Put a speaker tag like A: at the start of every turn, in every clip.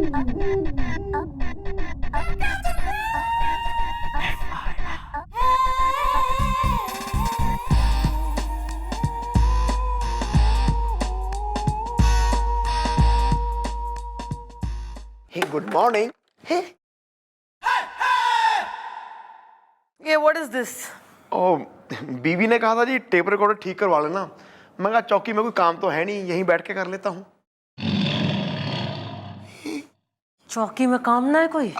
A: Good morning.
B: ये what is this?
A: ओ, बीवी ने कहा था जी टेप रिकॉर्डर ठीक करवा लेना। मैं कहा चौकी में कोई काम तो है नहीं, यहीं बैठ के कर लेता हूँ।
B: चौकी में काम ना है कोई?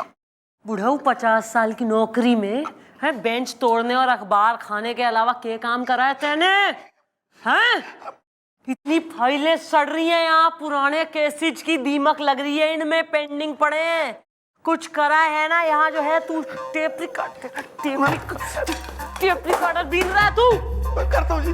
B: बुढ़ऊ 50 साल की नौकरी में है, बेंच तोड़ने और अखबार खाने के अलावा क्या काम करा है तेने? हैं? इतनी फाइलें सड़ रही हैं यहाँ, पुराने केसेज की दीमक लग रही है इनमें, पेंडिंग पड़े हैं। कुछ करा है ना यहाँ जो है? तू टेप रिकॉर्डर बीन रहा है तू?
A: मैं करता हूँ जी।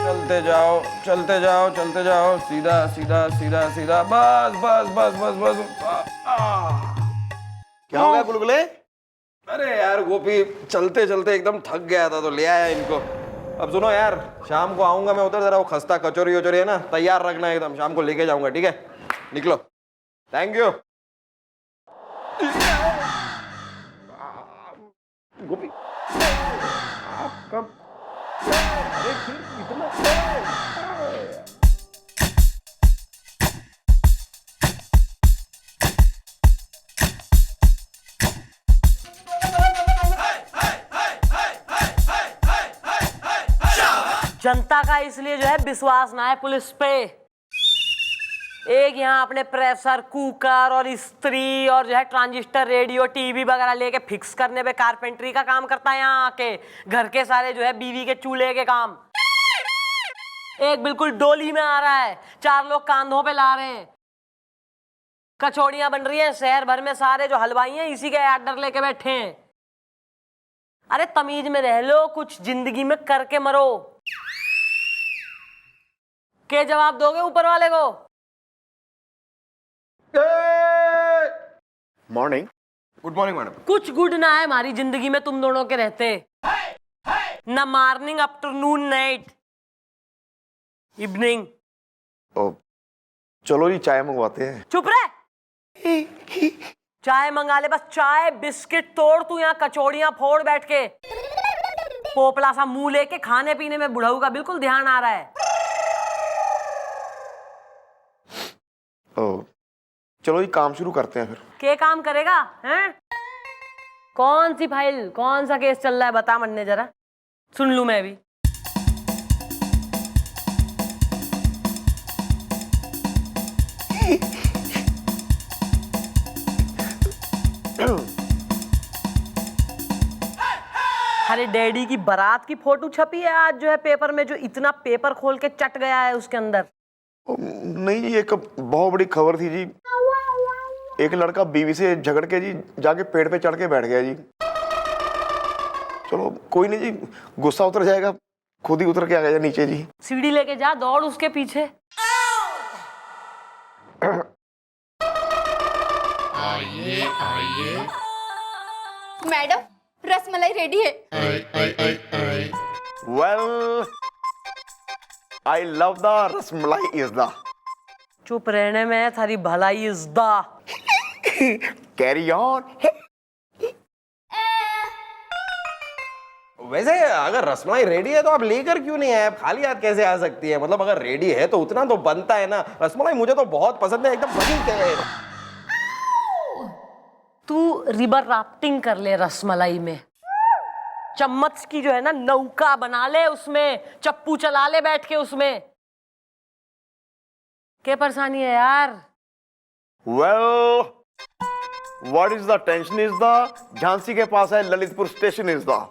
C: चलते जाओ चलते जाओ चलते जाओ, सीधा सीधा सीधा सीधा, बस बस बस बस बस।
A: क्या हो गया गुलगुले?
C: अरे यार गोपी, चलते चलते एकदम थक गया था तो ले आया इनको। अब सुनो यार, शाम को आऊंगा मैं उधर, जरा वो खस्ता कचौरी वचौरी है ना तैयार रखना, एकदम शाम को लेके जाऊंगा, ठीक है? निकलो। थैंक यू गोपी। आप कब इतना
B: जनता का इसलिए जो है विश्वास ना है पुलिस पे। एक यहाँ अपने प्रेशर कुकर और इस्त्री और जो है ट्रांजिस्टर रेडियो टीवी वगैरह लेके फिक्स करने पे कारपेंटरी का काम करता है यहाँ आके। घर के सारे जो है बीवी के चूल्हे के काम। एक बिल्कुल डोली में आ रहा है, 4 लोग कांधों पे ला रहे हैं। कचौड़ियां बन रही हैं, शहर भर में सारे जो हलवाई हैं इसी के ऑर्डर लेके बैठे हैं। अरे तमीज में रह लो, कुछ जिंदगी में करके मरो। क्या जवाब दोगे ऊपर वाले को?
A: मॉर्निंग।
C: Good morning madam.
B: कुछ गुड ना है हमारी जिंदगी में तुम दोनों के रहते। ना मॉर्निंग, आफ्टरनून, नाइट, इवनिंग।
A: ओ, चलो जी चाय मंगवाते हैं।
B: चुप रहे। चाय मंगा ले, बस चाय बिस्किट तोड़, तू यहाँ कचौड़ियां फोड़ बैठ के। पोपला सा मुंह लेके खाने पीने में बुढ़ऊ का बिल्कुल ध्यान आ रहा है।
A: ओ, चलो जी काम शुरू करते हैं फिर।
B: क्या काम करेगा हैं? कौन सी फाइल, कौन सा केस चल रहा है बता मन्ने जरा, सुन लूं मैं भी। अरे डैडी की बारात की फोटो छपी है आज जो है पेपर में, जो इतना पेपर खोल के चट गया है उसके अंदर।
A: नहीं जी, एक बहुत बड़ी खबर थी जी। एक लड़का बीवी से झगड़ के जी जाके पेड़ पे चढ़ के बैठ गया जी। चलो कोई नहीं जी, गुस्सा उतर जाएगा, खुद ही उतर के आ गया नीचे जी।
B: सीढ़ी लेके जा, दौड़ उसके पीछे।
D: आइए आइए।
E: मैडम, रसमलाई रेडी है।
A: Well, I love the rasmalai is the.
B: चुप रहने में थारी भलाई इज द।
A: Carry on.
C: वैसे अगर रसमलाई रेडी है तो आप लेकर क्यों नहीं आए? आप खाली हाथ कैसे आ सकती है? मतलब अगर रेडी है तो उतना तो बनता है ना। रसमलाई मुझे तो बहुत पसंद है, एकदम बनी है।
B: तू रिवर राफ्टिंग कर ले रसमलाई में, चम्मच की जो है ना नौका बना ले, उसमें चप्पू चला ले बैठ के उसमें। क्या परेशानी है यार?
A: Well, what is the tension is the, Jhansi के पास है ललितपुर स्टेशन इज द।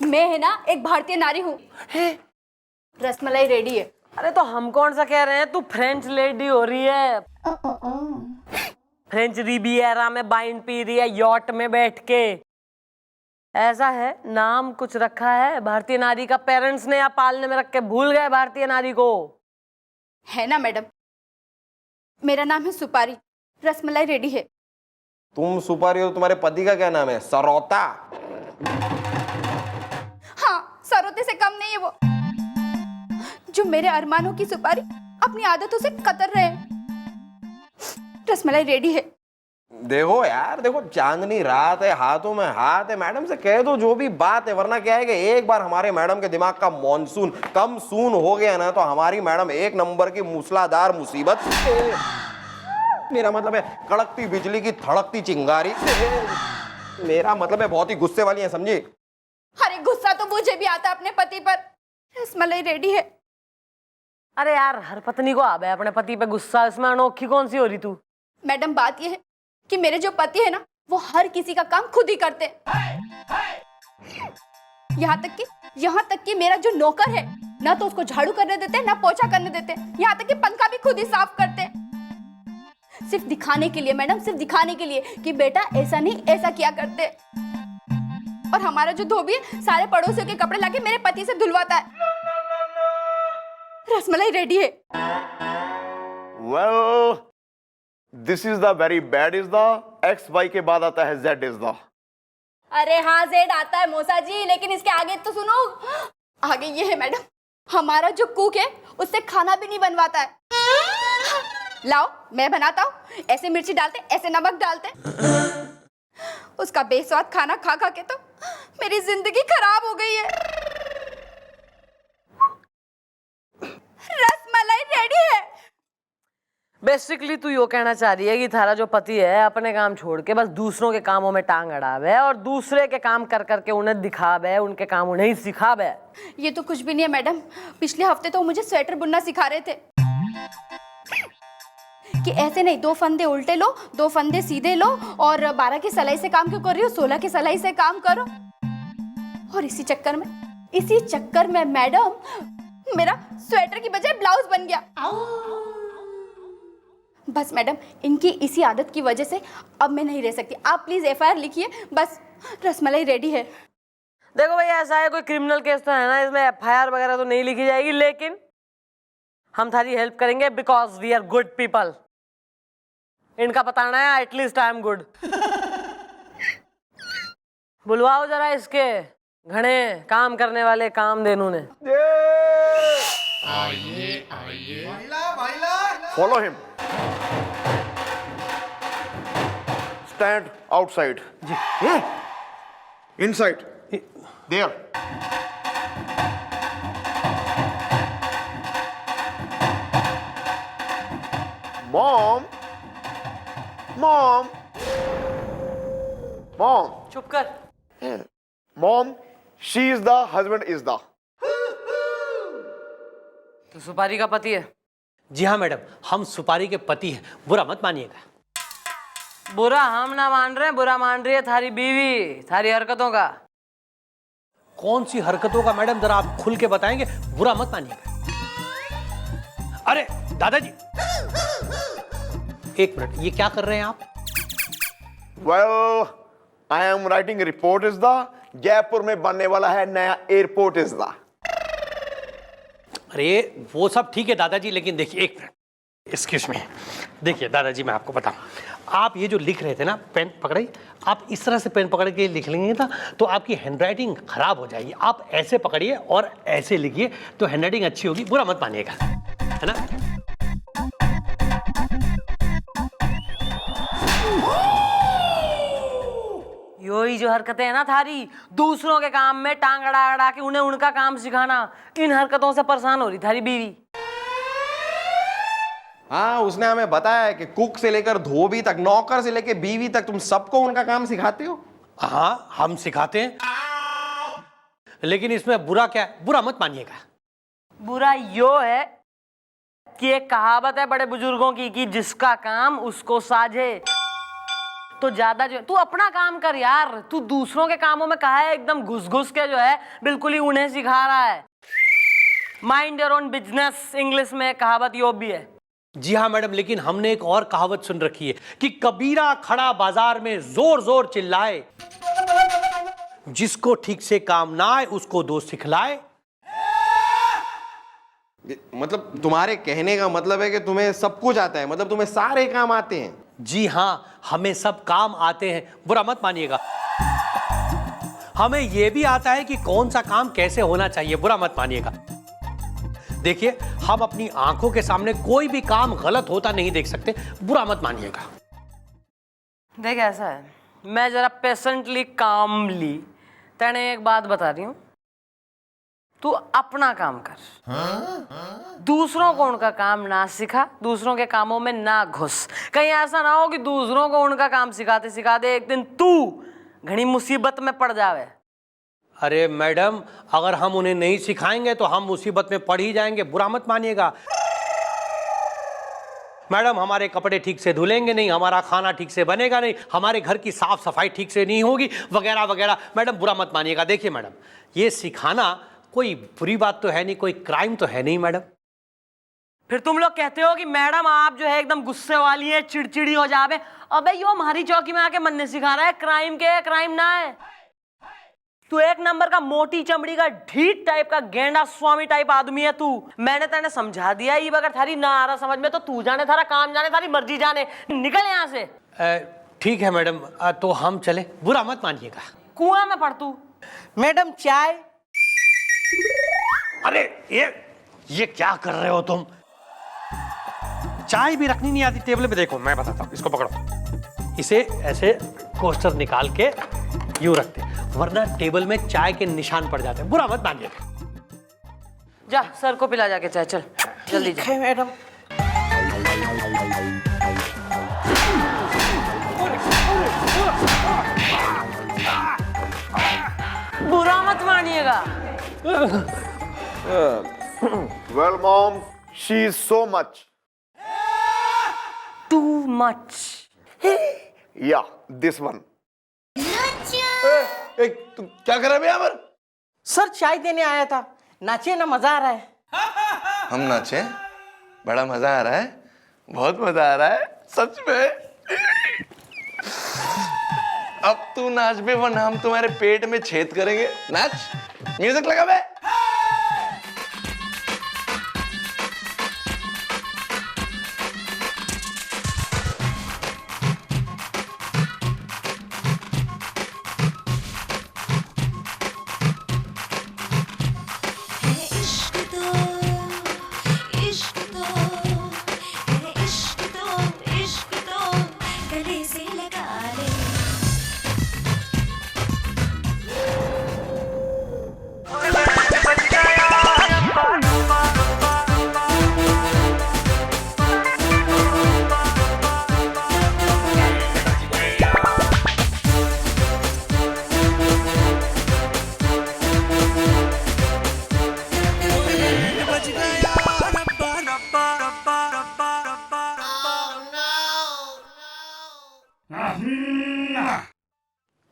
E: मैं है ना एक भारतीय नारी हूँ। रसमलाई रेडी है।
B: अरे तो हम कौन सा कह रहे हैं, तू फ्रेंच लेडी हो रही है। फ्रेंच रिवियरा में वाइन पी रही है यॉट में बैठ के। ऐसा है, नाम कुछ रखा है भारतीय नारी का, पेरेंट्स ने या पालने में रख के भूल गए भारतीय नारी को।
E: है ना मैडम, मेरा नाम है सुपारी। रसमलाई रेडी है।
C: तुम सुपारी हो, तुम्हारे पति का क्या नाम है? सरौता?
E: हाँ, सरोते से कम नहीं है वो, जो मेरे अरमानों की सुपारी अपनी आदतों से कतर रहे हैं। रसमलाई रेडी है।
C: देखो यार, देखो चांदनी रात है, हाथों में हाथ है, मैडम से कह दो जो भी बात है, वरना क्या है कि एक बार हमारे मैडम के दिमाग का मॉनसून कम सून हो गया ना, तो हमारी मैडम एक नंबर की मूसलाधार मुसीबत, मेरा मतलब है कड़कती बिजली की धड़कती चिंगारी, मेरा मतलब है बहुत ही गुस्से वाली है, समझी?
E: अरे गुस्सा तो मुझे भी आता अपने पति पर। रसमलाई रेडी है।
B: अरे यार, हर पत्नी को आवे अपने पति पे गुस्सा, इसमें अनोखी कौन सी हो रही तू?
E: मैडम बात यह है कि मेरे जो पति है ना, वो हर किसी का काम खुद ही करते हैं। यहाँ तक कि मेरा जो नौकर है ना, तो उसको झाड़ू करने देते, ना पोछा करने देते, यहाँ तक कि पंखा भी खुद ही साफ करते। सिर्फ दिखाने के लिए मैडम, सिर्फ दिखाने के लिए कि बेटा ऐसा नहीं ऐसा किया करते। और हमारा जो धोबी है सारे पड़ोसियों के कपड़े लाके मेरे पति से धुलवाता है। रसमलाई रेडी है।
A: Well, this is the very bad is the, X Y के बाद आता है जेड इज द।
E: अरे हाँ, जेड आता है मौसा जी, लेकिन इसके आगे तो सुनो। आगे ये है मैडम, हमारा जो कुक है उससे खाना भी नहीं बनवाता है। लाओ मैं बनाता हूँ, ऐसे मिर्ची डालते, ऐसे नमक डालते। उसका बेस्वाद खाना खा खा के तो मेरी जिंदगी खराब हो गई है। रसमलाई रेडी है।
B: बेसिकली तू यो कहना चाह रही है कि थारा जो पति है अपने काम छोड़ के बस दूसरों के कामों में टांग अड़ावे और दूसरे के काम कर करके उन्हें दिखावे, उनके काम उन्हें ही सिखावे।
E: ये तो कुछ भी नहीं है मैडम। पिछले हफ्ते तो मुझे स्वेटर बुनना सिखा रहे थे कि ऐसे नहीं, 2 फंदे उल्टे लो, 2 फंदे सीधे लो, और 12 की सिलाई से काम क्यों कर रही हो, 16 की सिलाई से काम करो। और इसी चक्कर में मैडम मेरा स्वेटर की बजाय ब्लाउज बन गया। बस मैडम, इनकी इसी आदत की वजह से अब मैं नहीं रह सकती। आप प्लीज FIR लिखिए। बस रसमलाई रेडी है।
B: देखो भाई, ऐसा है कोई क्रिमिनल केस तो है ना, इसमें FIR वगैरह तो नहीं लिखी जाएगी, लेकिन हम थारी हेल्प करेंगे because we are good people. इनका बताना है एटलीस्ट आई एम गुड। बुलवाओ जरा इसके घने काम करने वाले कामधेनु ने।
D: आइए आइए
A: फॉलो हिम, स्टैंड आउटसाइड जी, inside there. Mom mom mom
B: चुप कर।
A: Mom, she is the husband is the.
B: तो सुपारी का पति है?
F: जी हाँ मैडम, हम सुपारी के पति हैं, बुरा मत मानिएगा।
B: बुरा हम ना मान रहे, बुरा मान रही है थारी बीवी थारी हरकतों का।
F: कौन सी हरकतों का मैडम, जरा आप खुल के बताएंगे, बुरा मत मानिएगा। अरे दादाजी, एक मिनट, ये क्या कर रहे हैं आप?
A: Well, I am writing report is the, Jaipur में बनने वाला है नया एयरपोर्ट इज द।
F: अरे वो सब ठीक है दादाजी, लेकिन देखिए एक मिनट, एक्सक्यूज मी। देखिए दादाजी, मैं आपको बताऊं, आप ये जो लिख रहे थे ना, पेन पकड़िए, आप इस तरह से पेन पकड़ के लिख लेंगे ना तो आपकी हैंडराइटिंग खराब हो जाएगी। आप ऐसे पकड़िए और ऐसे लिखिए तो हैंडराइटिंग अच्छी होगी, बुरा मत मानिएगा, है ना?
B: यो ही जो हरकतें है ना थारी, दूसरों के काम में टांग अड़ा अड़ा के उन्हें उनका काम सिखाना, इन हरकतों से परेशान हो रही थारी बीवी।
C: हाँ, उसने हमें बताया है कि कुक से लेकर धोबी तक, नौकर से लेकर बीवी तक, तुम सबको उनका काम सिखाते हो।
F: हाँ, हम सिखाते हैं, लेकिन इसमें बुरा क्या है, बुरा मत मानिएगा।
B: बुरा यो है कि एक कहावत है बड़े बुजुर्गों की कि जिसका काम उसको साझे। तो ज्यादा जो तू अपना काम कर यार, तू दूसरों के कामों में कहा है एकदम घुस घुस के जो है बिल्कुल ही उन्हें सिखा रहा है। Mind your own business, English में कहावत यो भी है।
F: जी हाँ मैडम, लेकिन हमने एक और कहावत सुन रखी है कि कबीरा खड़ा बाजार में जोर जोर चिल्लाए, जिसको ठीक से काम ना आए उसको दो सिखलाए।
C: मतलब तुम्हारे कहने का मतलब है कि तुम्हें सब कुछ आता है, मतलब तुम्हें सारे काम आते हैं।
F: जी हाँ, हमें सब काम आते हैं, बुरा मत मानिएगा। हमें यह भी आता है कि कौन सा काम कैसे होना चाहिए, बुरा मत मानिएगा। देखिए, हम अपनी आंखों के सामने कोई भी काम गलत होता नहीं देख सकते, बुरा मत मानिएगा।
B: देख ऐसा है, मैं जरा पेशेंटली कामली तेने एक बात बता रही हूँ, तू अपना काम कर, दूसरों को उनका काम ना सिखा, दूसरों के कामों में ना घुस। कहीं ऐसा ना हो कि दूसरों को उनका काम सिखाते सिखाते एक दिन तू घनी मुसीबत में पड़ जावे।
F: अरे मैडम, अगर हम उन्हें नहीं सिखाएंगे तो हम मुसीबत में पड़ ही जाएंगे, बुरा मत मानिएगा। मैडम, हमारे कपड़े ठीक से धुलेंगे नहीं, हमारा खाना ठीक से बनेगा नहीं, हमारे घर की साफ सफाई ठीक से नहीं होगी, वगैरह वगैरह। मैडम बुरा मत मानिएगा। देखिए मैडम, ये सिखाना कोई बुरी बात तो है नहीं, कोई क्राइम तो है नहीं मैडम।
B: फिर तुम लोग कहते हो कि मैडम आप जो है एकदम गुस्से वाली है, चिड़चिड़ी हो जावे। अबे यो हमारी चौकी में आके मन ने सिखा रहा है क्राइम के, क्राइम ना है। तू एक नंबर का मोटी चमड़ी का ढीठ टाइप का गेंडा स्वामी टाइप आदमी है तू। मैंने तेने समझा दिया, ये अगर थारी ना आ रहा समझ में तो तू जाने, थारा काम जाने, थारी मर्जी जाने, निकल यहाँ से।
F: ठीक है मैडम, तो हम चले, बुरा मत मानिएगा।
B: कुआं में पड़ तू।
G: मैडम चाय।
F: अरे ये क्या कर रहे हो तुम? चाय भी रखनी नहीं आती टेबल पे? देखो मैं बताता हूँ, इसको पकड़ो, इसे ऐसे कोस्टर निकाल के यूं रखते, वरना टेबल में चाय के निशान पड़ जाते हैं, बुरा मत मानिएगा।
B: जा सर को पिला जाके चाय, चल जल्दी जा।
G: मैडम
B: बुरा मत मानिएगा।
A: Well, Mom, she is so much.
B: Too much.
A: Yeah, this one.
C: तू क्या कर रहा है यहाँ पर?
G: सर चाय देने आया था, नाचिए ना, मजा आ रहा है।
H: हम नाचे? बड़ा मजा आ रहा है, बहुत मजा आ रहा है सच में। अब तू नाच बे, वरना हम तुम्हारे पेट में छेद करेंगे। नाच, म्यूजिक लगा बे।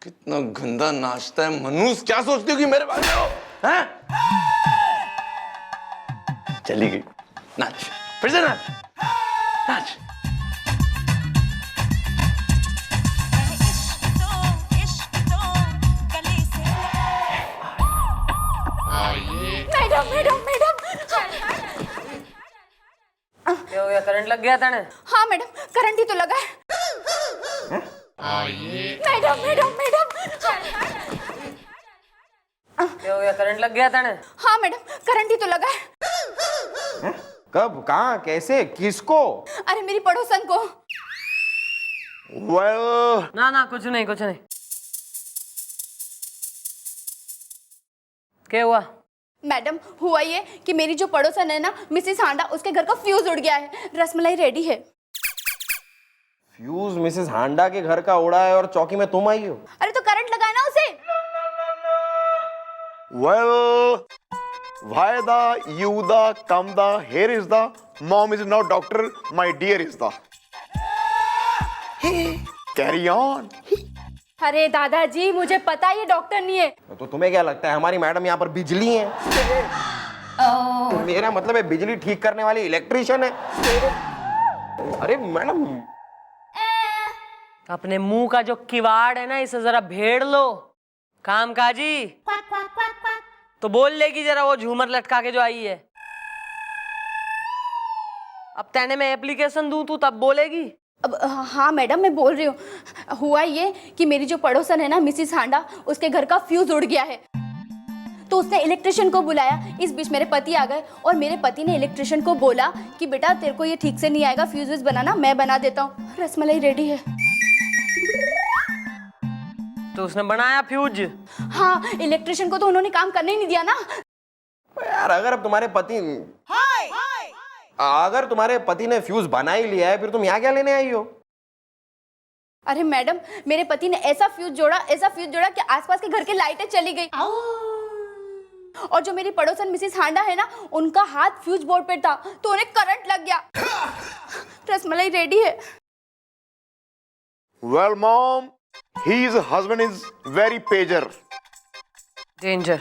H: कितना गंदा नाचता है मनूस, क्या सोचती हो कि मेरे बारे में हो? हैं? चली गई। नाच, फिर से नाच, नाच।
E: Madam madam madam.
B: क्या हो गया, करंट लग गया तेने?
E: हाँ मैडम, करंट ही तो लगा है। Madam madam madam.
B: क्या हो गया, करंट लग गया तेने?
E: हाँ मैडम, करंट ही तो लगा है।
C: कब, कहाँ, कैसे, किसको?
E: अरे मेरी पड़ोसन को।
A: Well,
B: ना ना कुछ नहीं, कुछ नहीं। क्या हुआ?
E: मैडम हुआ ये कि मेरी जो पड़ोसन है ना, मिसेस हांडा, उसके घर का फ्यूज उड़ गया है। रसमलाई रेडी है।
C: फ्यूज मिसेस हांडा के घर का उड़ा है और चौकी में तुम आई हो?
E: अरे तो करंट लगाए ना उसे।
A: well, why the, you the, come the, here is the, mom is now doctor, my dear is the. Carry on.
E: अरे दादाजी, मुझे पता ये डॉक्टर नहीं है।
C: तो तुम्हें क्या लगता है हमारी मैडम यहाँ पर बिजली है? मेरा मतलब है बिजली ठीक करने वाली इलेक्ट्रिशियन है। अरे मैडम,
B: अपने मुंह का जो किवाड़ है ना, इसे जरा भेड़ लो। काम काजी तो बोल लेगी जरा, वो झूमर लटका के जो आई है। अब तेने में एप्लीकेशन दूं तू तब बोलेगी।
E: अब हाँ मैडम, मैं बोल रही हूँ। हुआ ये कि मेरी जो पड़ोसन है ना मिसिस हांडा, उसके घर का फ्यूज उड़ गया है, तो उसने इलेक्ट्रिशियन को बुलाया। इस बीच मेरे पति आ गए और मेरे पति ने इलेक्ट्रिशियन को बोला कि बेटा तेरे को ये ठीक से नहीं आएगा, फ्यूज व्यूज बनाना, मैं बना देता हूँ। रसमलाई रेडी है।
B: तो उसने बनाया फ्यूज?
E: हाँ, इलेक्ट्रिशियन को तो उन्होंने काम करने ही नहीं दिया ना।
C: यार अगर तुम्हारे पति ने फ्यूज बना ही लिया है, फिर तुम यहाँ क्या लेने आई हो?
E: अरे मैडम, मेरे पति ने ऐसा फ्यूज जोड़ा कि आसपास के घर की लाइटें चली गई। और जो मेरी पड़ोसन मिसिस हांडा है ना, उनका हाथ फ्यूज बोर्ड पे था, तो उन्हें करंट लग गया। रसमलाई रेडी है।
A: Well, mom, his husband is very pager.
B: Danger.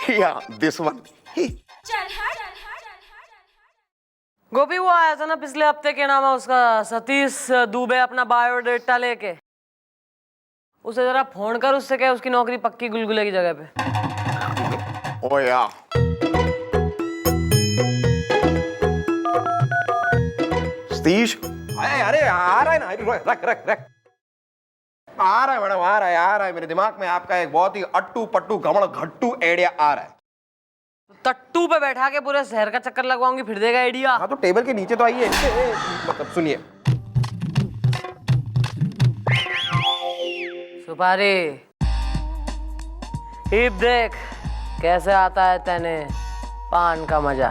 A: Yeah, this one.
B: गोपी, वो आया था ना पिछले हफ्ते, के नाम है उसका, सतीश दुबे, अपना बायोडेटा लेके। उसे जरा फोन कर, उससे क्या उसकी नौकरी पक्की गुलगुले की जगह पे।
A: Oh yeah. सतीश,
C: अरे आ रहा है ना, रख आ रहा है मैडम, आ रहा है। मेरे दिमाग में आपका एक बहुत ही अट्टू पट्टू गमड़ घट्टू आइडिया आ रहा है।
B: तट्टू पे बैठा के पूरे शहर का चक्कर लगवाऊंगी, फिर देगा आइडिया।
C: हाँ तो टेबल के नीचे तो आइए। मतलब सुनिए।
B: सुपारी हिप देख कैसे आता है तेने पान का मजा।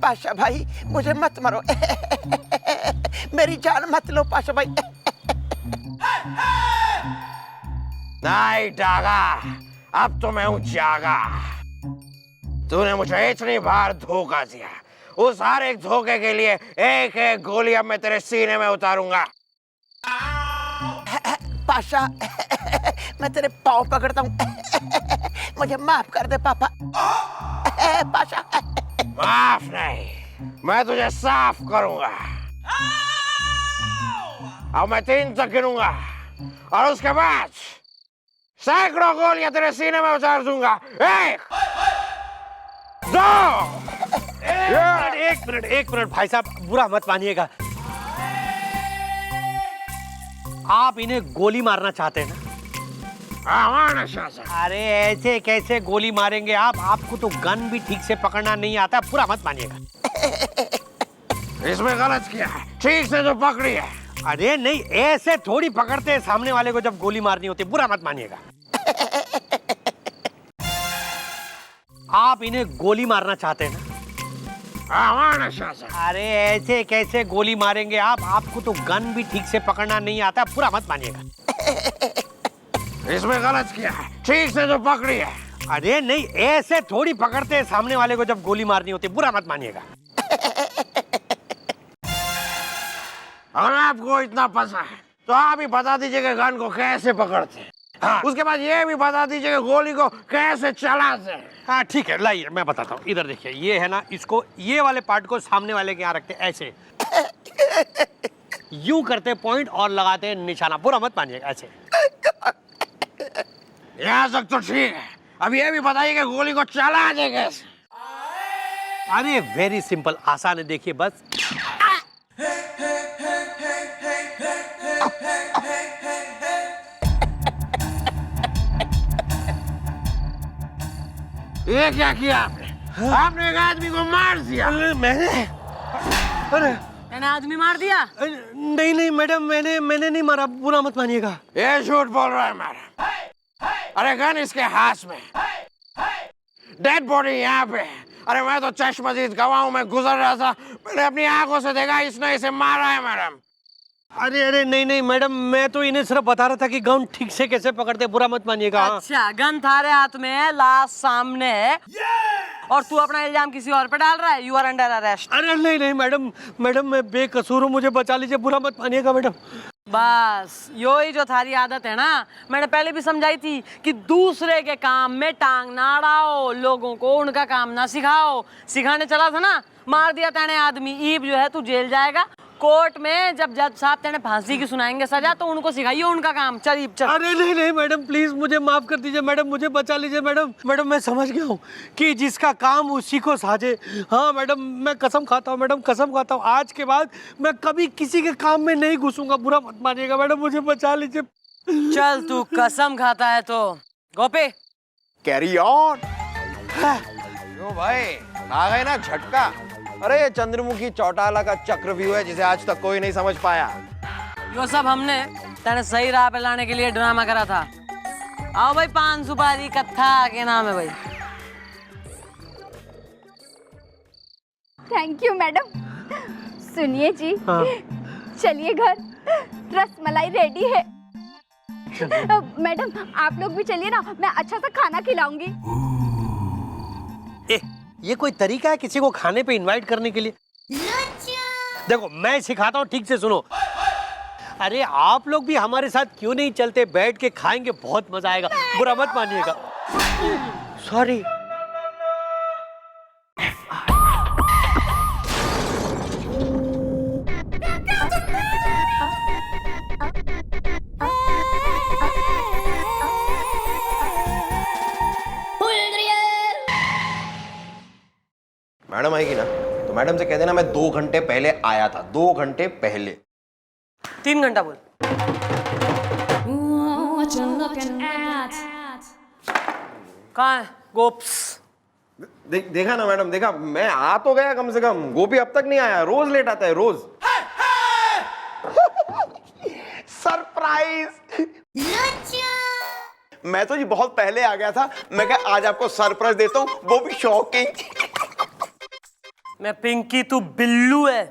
G: पाशा भाई, मुझे मत मारो। मेरी जान मत लो पाशा भाई।
C: नहीं डागा, अब तो मैं हूं जागा। तूने मुझे इतनी बार धोखा दिया, उस हर एक धोखे के लिए एक एक गोली अब मैं तेरे सीने में उतारूंगा।
G: पाशा, मैं तेरे पाँव पकड़ता हूँ। मुझे माफ कर दे पापा। पाशा,
C: माफ नहीं, मैं तुझे साफ करूंगा। अब मैं 3 तक गिनूंगा और उसके बाद सैकड़ों गोलियां तेरे सीने में उतार दूंगा। 1 2
F: एक मिनट भाई साहब, बुरा मत मानिएगा। आप इन्हें गोली मारना चाहते हैं ना? अरे ऐसे कैसे गोली मारेंगे आप? आपको तो गन भी ठीक से पकड़ना नहीं आता। बुरा मत मानिएगा।
C: इसमें गलत किया है, ठीक से तो पकड़ी है।
F: अरे नहीं, ऐसे थोड़ी पकड़ते हैं सामने वाले को जब गोली मारनी होती है। बुरा मत मानिएगा। आप इन्हें गोली मारना चाहते हैं ना? अरे ऐसे कैसे गोली मारेंगे आप? आपको तो गन भी ठीक से पकड़ना नहीं आता। बुरा मत मानिएगा।
C: इसमें गलत किया है, ठीक से तो पकड़ी है।
F: अरे नहीं, ऐसे थोड़ी पकड़ते हैं सामने वाले को जब गोली मारनी होती है। बुरा मत मानिएगा।
C: अगर आपको इतना पसंद है तो आप ही बता दीजिए कि गन को कैसे पकड़ते हैं। हाँ। उसके बाद ये भी बता दीजिए कि गोली को कैसे चलाते हैं।
F: हाँ ठीक है, लाइए मैं बताता हूँ। इधर देखिए, ये है ना, इसको ये वाले पार्ट को सामने वाले के यहाँ रखते हैं ऐसे। यूं करते पॉइंट और लगाते हैं निशाना। बुरा मत मानिएगा। ऐसे
C: यहाँ तक तो ठीक है। अब ये भी बताइए कि गोली को चला दे कैसे।
F: अरे वेरी सिंपल, आसान है। देखिए बस
C: ये क्या किया आपने? आपने एक आदमी को मार दिया।
F: मैंने
B: मैंने आदमी मार दिया?
F: नहीं मैडम, मैंने नहीं मारा। बुरा मत मानिएगा।
C: ये झूठ बोल रहा है मैडम। अरे गन इसके हाथ में, डेड बॉडी यहाँ पे। अरे मैं तो चश्मदीद गवाह हूं, मैं गुजर रहा था, मैंने अपनी आंखों से देखा इसने इसे मारा है मैडम।
F: अरे नहीं मैडम, मैं तो इन्हें सिर्फ बता रहा था कि गन ठीक से कैसे पकड़ते। बुरा मत मानिएगा।
B: अच्छा, गन थारे हाथ में है, लाश सामने है, और तू अपना इल्जाम किसी और पे डाल रहा है। You are under arrest.
F: अरे नहीं मैडम, मैं बेकसूर हूँ, मुझे बचा लीजिए। बुरा मत मानिएगा मैडम।
B: बस यो ही जो थारी आदत है ना, मैंने पहले भी समझाई थी कि दूसरे के काम में टांग ना अड़ाओ, लोगों को उनका काम ना सिखाओ। सिखाने चला था ना, मार दिया तेने आदमी। ईब जो है तू जेल जाएगा, कोर्ट में जब जज साहब तेने फांसी की सुनाएंगे सजा तो उनको सिखाइए उनका काम। चल चल।
F: अरे नहीं नहीं मैडम, प्लीज मुझे माफ कर दीजिए मैडम, मुझे बचा लीजिए मैडम। मैडम मैं समझ गया हूँ कि जिसका काम उसी को साजे। हाँ मैडम, मैं कसम खाता हूँ मैडम, कसम खाता हूँ, आज के बाद मैं कभी किसी के काम में नहीं घुसूंगा। बुरा मत मानिएगा मैडम, मुझे बचा लीजिए।
B: चल तू कसम खाता है तो गोपी
A: कैरी ऑन।
C: क्यों भाई, आ गए ना झटका। अरे ये चंद्रमुखी चौटाला का चक्रव्यूह है जिसे आज तक कोई नहीं समझ पाया।
B: यो सब हमने तेने सही राह पे लाने के लिए ड्रामा करा था। आओ भाई, पान सुपारी कत्था के नाम है भाई।
E: Thank you madam. सुनिए जी, चलिए घर, रसमलाई रेडी है। मैडम आप लोग भी चलिए ना, मैं अच्छा सा खाना खिलाऊंगी।
F: ये कोई तरीका है किसी को खाने पे इनवाइट करने के लिए? देखो मैं सिखाता हूँ, ठीक से सुनो। अरे आप लोग भी हमारे साथ क्यों नहीं चलते, बैठ के खाएंगे, बहुत मजा आएगा। बुरा मत मानिएगा। सॉरी।
C: मैडम आएगी ना तो मैडम से कह देना मैं 2 घंटे पहले आया था, 2 घंटे पहले।
B: 3 घंटा बोल। कहाँ है गोप्स?
C: देखा ना मैडम, देखा, मैं आ तो गया कम से कम, गोपी अब तक नहीं आया। रोज लेट आता है, रोज।
A: सरप्राइज। मैं तो जी बहुत पहले आ गया था। मैं क्या आज आपको सरप्राइज देता हूँ, वो भी शॉकिंग।
B: मैं पिंकी, तू बिल्लू है।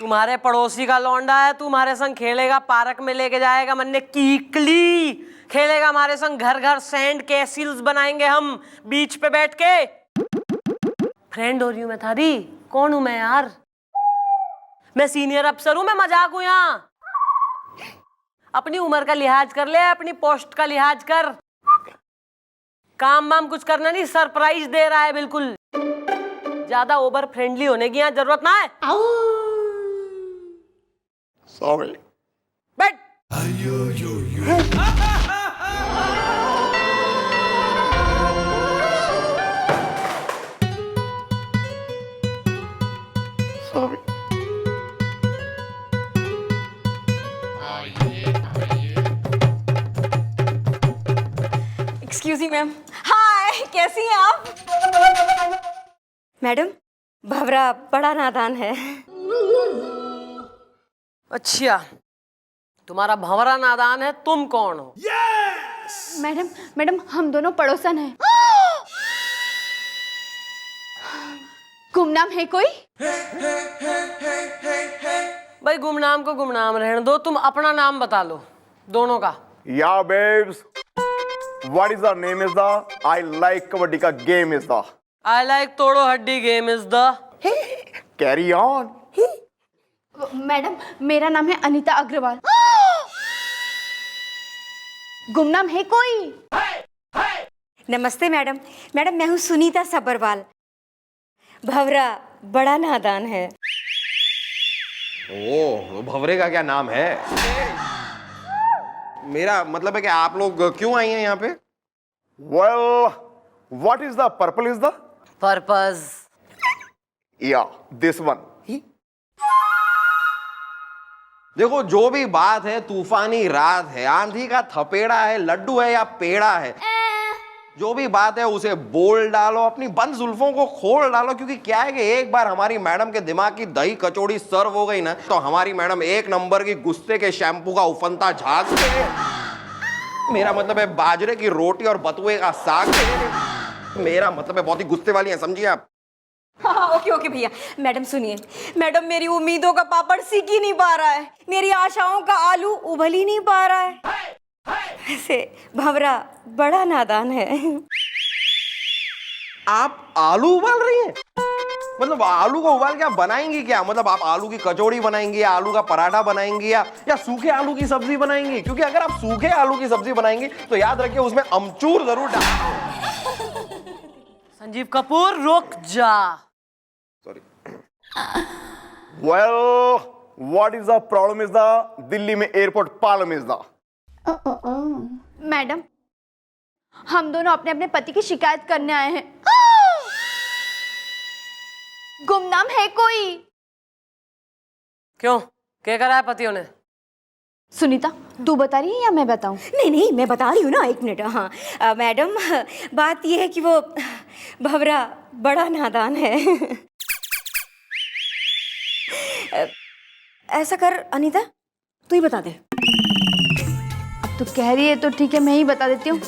B: तुम्हारे पड़ोसी का लौंडा है, तुम्हारे संग खेलेगा, पार्क में लेके जाएगा, मन्ने कीकली खेलेगा हमारे संग, घर घर सैंड कैसिल्स बनाएंगे हम बीच पे बैठ के। फ्रेंड हो रही हूं मैं थारी। कौन हूं मैं यार? मैं सीनियर अफसर हूं, मैं मजाक हूं यहाँ। अपनी उम्र का लिहाज कर ले, अपनी पोस्ट का लिहाज कर। काम वाम कुछ करना नहीं, सरप्राइज दे रहा है बिल्कुल। ज्यादा ओवर फ्रेंडली होने की यहाँ जरूरत ना है।
A: सॉरी।
B: बैठ।
A: Sorry.
I: Excuse me ma'am. Hi, कैसी हैं आप? मैडम भवरा बड़ा नादान है।
B: अच्छा, तुम्हारा भंवरा नादान है, तुम कौन हो?
E: मैडम मैडम हम दोनों पड़ोसन हैं। गुमनाम है कोई?
B: भाई गुमनाम को गुमनाम रहने दो, तुम अपना नाम बता लो दोनों का।
A: या babes, what is the name is the I like kabaddi का game is the
B: I like तोड़ो हड्डी game is the
A: carry on.
E: Madam मेरा नाम है अनीता अग्रवाल। गुमनाम है कोई?
I: नमस्ते मैडम। मैडम मैं हूँ सुनीता सबरवाल। भवरा बड़ा नादान है।
C: ओह, भंवरे का क्या नाम है? मेरा मतलब है कि आप लोग क्यों आई हैं यहाँ पे?
A: Well, what is the purple is the
B: purpose.
A: या दिस वन।
C: देखो, जो भी बात है, तूफानी रात है, आंधी का थपेड़ा है, लड्डू है या पेड़ा है, जो भी बात है उसे बोल डालो, अपनी बंद जुल्फों को खोल डालो। क्योंकि क्या है कि एक बार हमारी मैडम के दिमाग की दही कचौड़ी सर्व हो गई ना, तो हमारी मैडम एक नंबर की गुस्से के शैम्पू का उफनता झाग देंगे। मेरा मतलब है बाजरे की रोटी और बथुए का साग देंगे। मेरा मतलब है बहुत ही गुस्से वाली है, समझिए आप।
I: हाँ, ओके ओके भैया। मैडम सुनिए, मैडम मेरी उम्मीदों का पापड़ सीख ही नहीं पा रहा है, मेरी आशाओं का आलू उबल ही नहीं पा रहा है। ऐसे भंवरा बड़ा नादान है।
C: आप आलू उबाल रही हैं? मतलब आलू को उबाल के आप बनाएंगी क्या? मतलब आप आलू की कचौड़ी बनाएंगी या आलू का पराठा बनाएंगी या सूखे आलू की सब्जी बनाएंगी? क्योंकि अगर आप सूखे आलू की सब्जी बनाएंगी तो याद रखिए उसमें अमचूर जरूर डालें।
B: संजीव कपूर रुक जा।
C: Sorry.
A: Well, what is the problem is the Delhi में airport problem is the
E: madam, हम दोनों अपने अपने पति की शिकायत करने आए हैं। गुमनाम है कोई?
B: क्यों, क्या करा है पतियों ने?
E: सुनीता, तू बता रही है या मैं बताऊं?
I: नहीं नहीं, मैं बता रही हूँ ना, एक मिनट। हाँ मैडम, बात यह है कि वो भंवरा बड़ा नादान है। ऐसा कर अनीता, तू ही बता दे।
E: अब तू कह रही है तो ठीक है, मैं ही बता देती हूँ।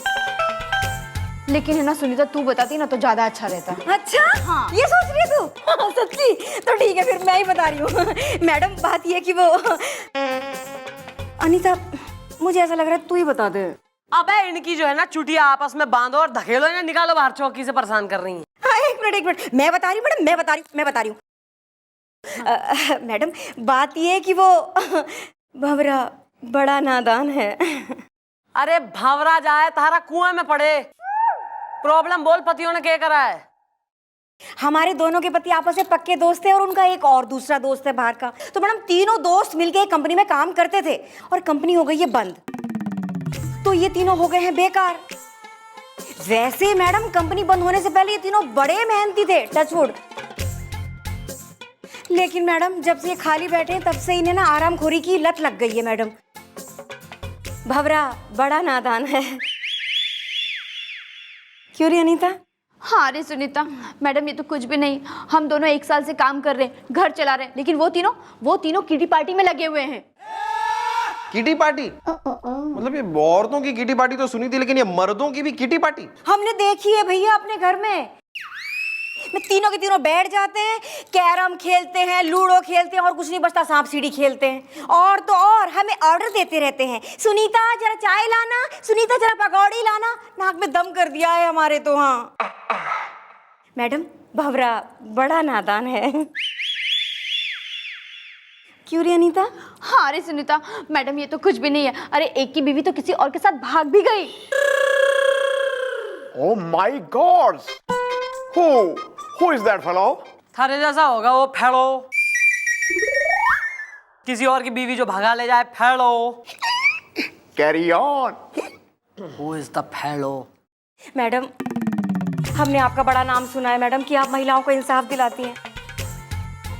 E: लेकिन है ना सुनीता, तू बताती ना तो ज्यादा अच्छा रहता।
I: अच्छा, हाँ। ये सोच रही है तू? हाँ, सच्ची? तो ठीक है, फिर मैं ही बता रही हूँ। मैडम, बात ये है कि वो अनीता, मुझे ऐसा लग रहा है तू ही बता दे।
B: अबे इनकी जो है ना चुटिया आपस में बांधो और धकेलो, इन्हें निकालो बाहर, चौकी से परेशान कर रही हैं।
I: हाँ, एक मिनट, मैं बता रही हूँ मैडम, मैं बता रही हूँ। मैडम, बात ये है कि वो भंवरा बड़ा नादान है।
B: अरे भंवरा जाए तारा कुएं में पड़े, प्रॉब्लम बोल, पतियों ने क्या करा है?
I: हमारे दोनों के पति आपस में पक्के दोस्त थे और उनका एक और दूसरा दोस्त है बाहर का। तो मैडम, तीनों दोस्त मिलके एक कंपनी में काम करते थे और कंपनी हो गई है बंद, तो ये तीनों हो गए हैं बेकार। वैसे मैडम, कंपनी बंद होने से पहले ये तीनों बड़े मेहनती थे, टचवुड। लेकिन मैडम, जब से ये खाली बैठे तब से इन्हें ना आरामखोरी की लत लग गई है मैडम। भंवरा बड़ा नादान है। क्यों रे अनीता?
E: हाँ रे सुनीता, मैडम ये तो कुछ भी नहीं। हम दोनों 1 साल से काम कर रहे हैं, घर चला रहे हैं, लेकिन वो तीनों किटी पार्टी में लगे हुए हैं।
C: Kitty party? मतलब ये औरतों की किटी पार्टी तो सुनी थी, लेकिन ये मर्दों की भी किटी पार्टी?
I: हमने देखी है भैया अपने घर में। तीनों के तीनों बैठ जाते हैं, कैरम खेलते हैं, लूडो खेलते हैं और कुछ नहीं बचता सांप सीढ़ी खेलते हैं। और तो और हमें ऑर्डर देते रहते हैं, सुनीता जरा चाय लाना, सुनीता जरा पकौड़ी लाना। नाक में दम कर दिया है हमारे तो। हाँ मैडम, भंवरा बड़ा नादान है। क्यों रे अनीता?
E: हाँ रे सुनीता, मैडम ये तो कुछ भी नहीं है। अरे एक की बीवी तो किसी और के साथ भाग भी गई।
A: Oh my God! Who is that fellow?
B: थारे जैसा होगा वो फेलो, किसी और की बीवी जो भगा ले जाए, fellow.
A: Carry on.
B: Who is the fellow?
I: Madam, हमने आपका बड़ा नाम सुना है मैडम कि आप महिलाओं को इंसाफ दिलाती हैं।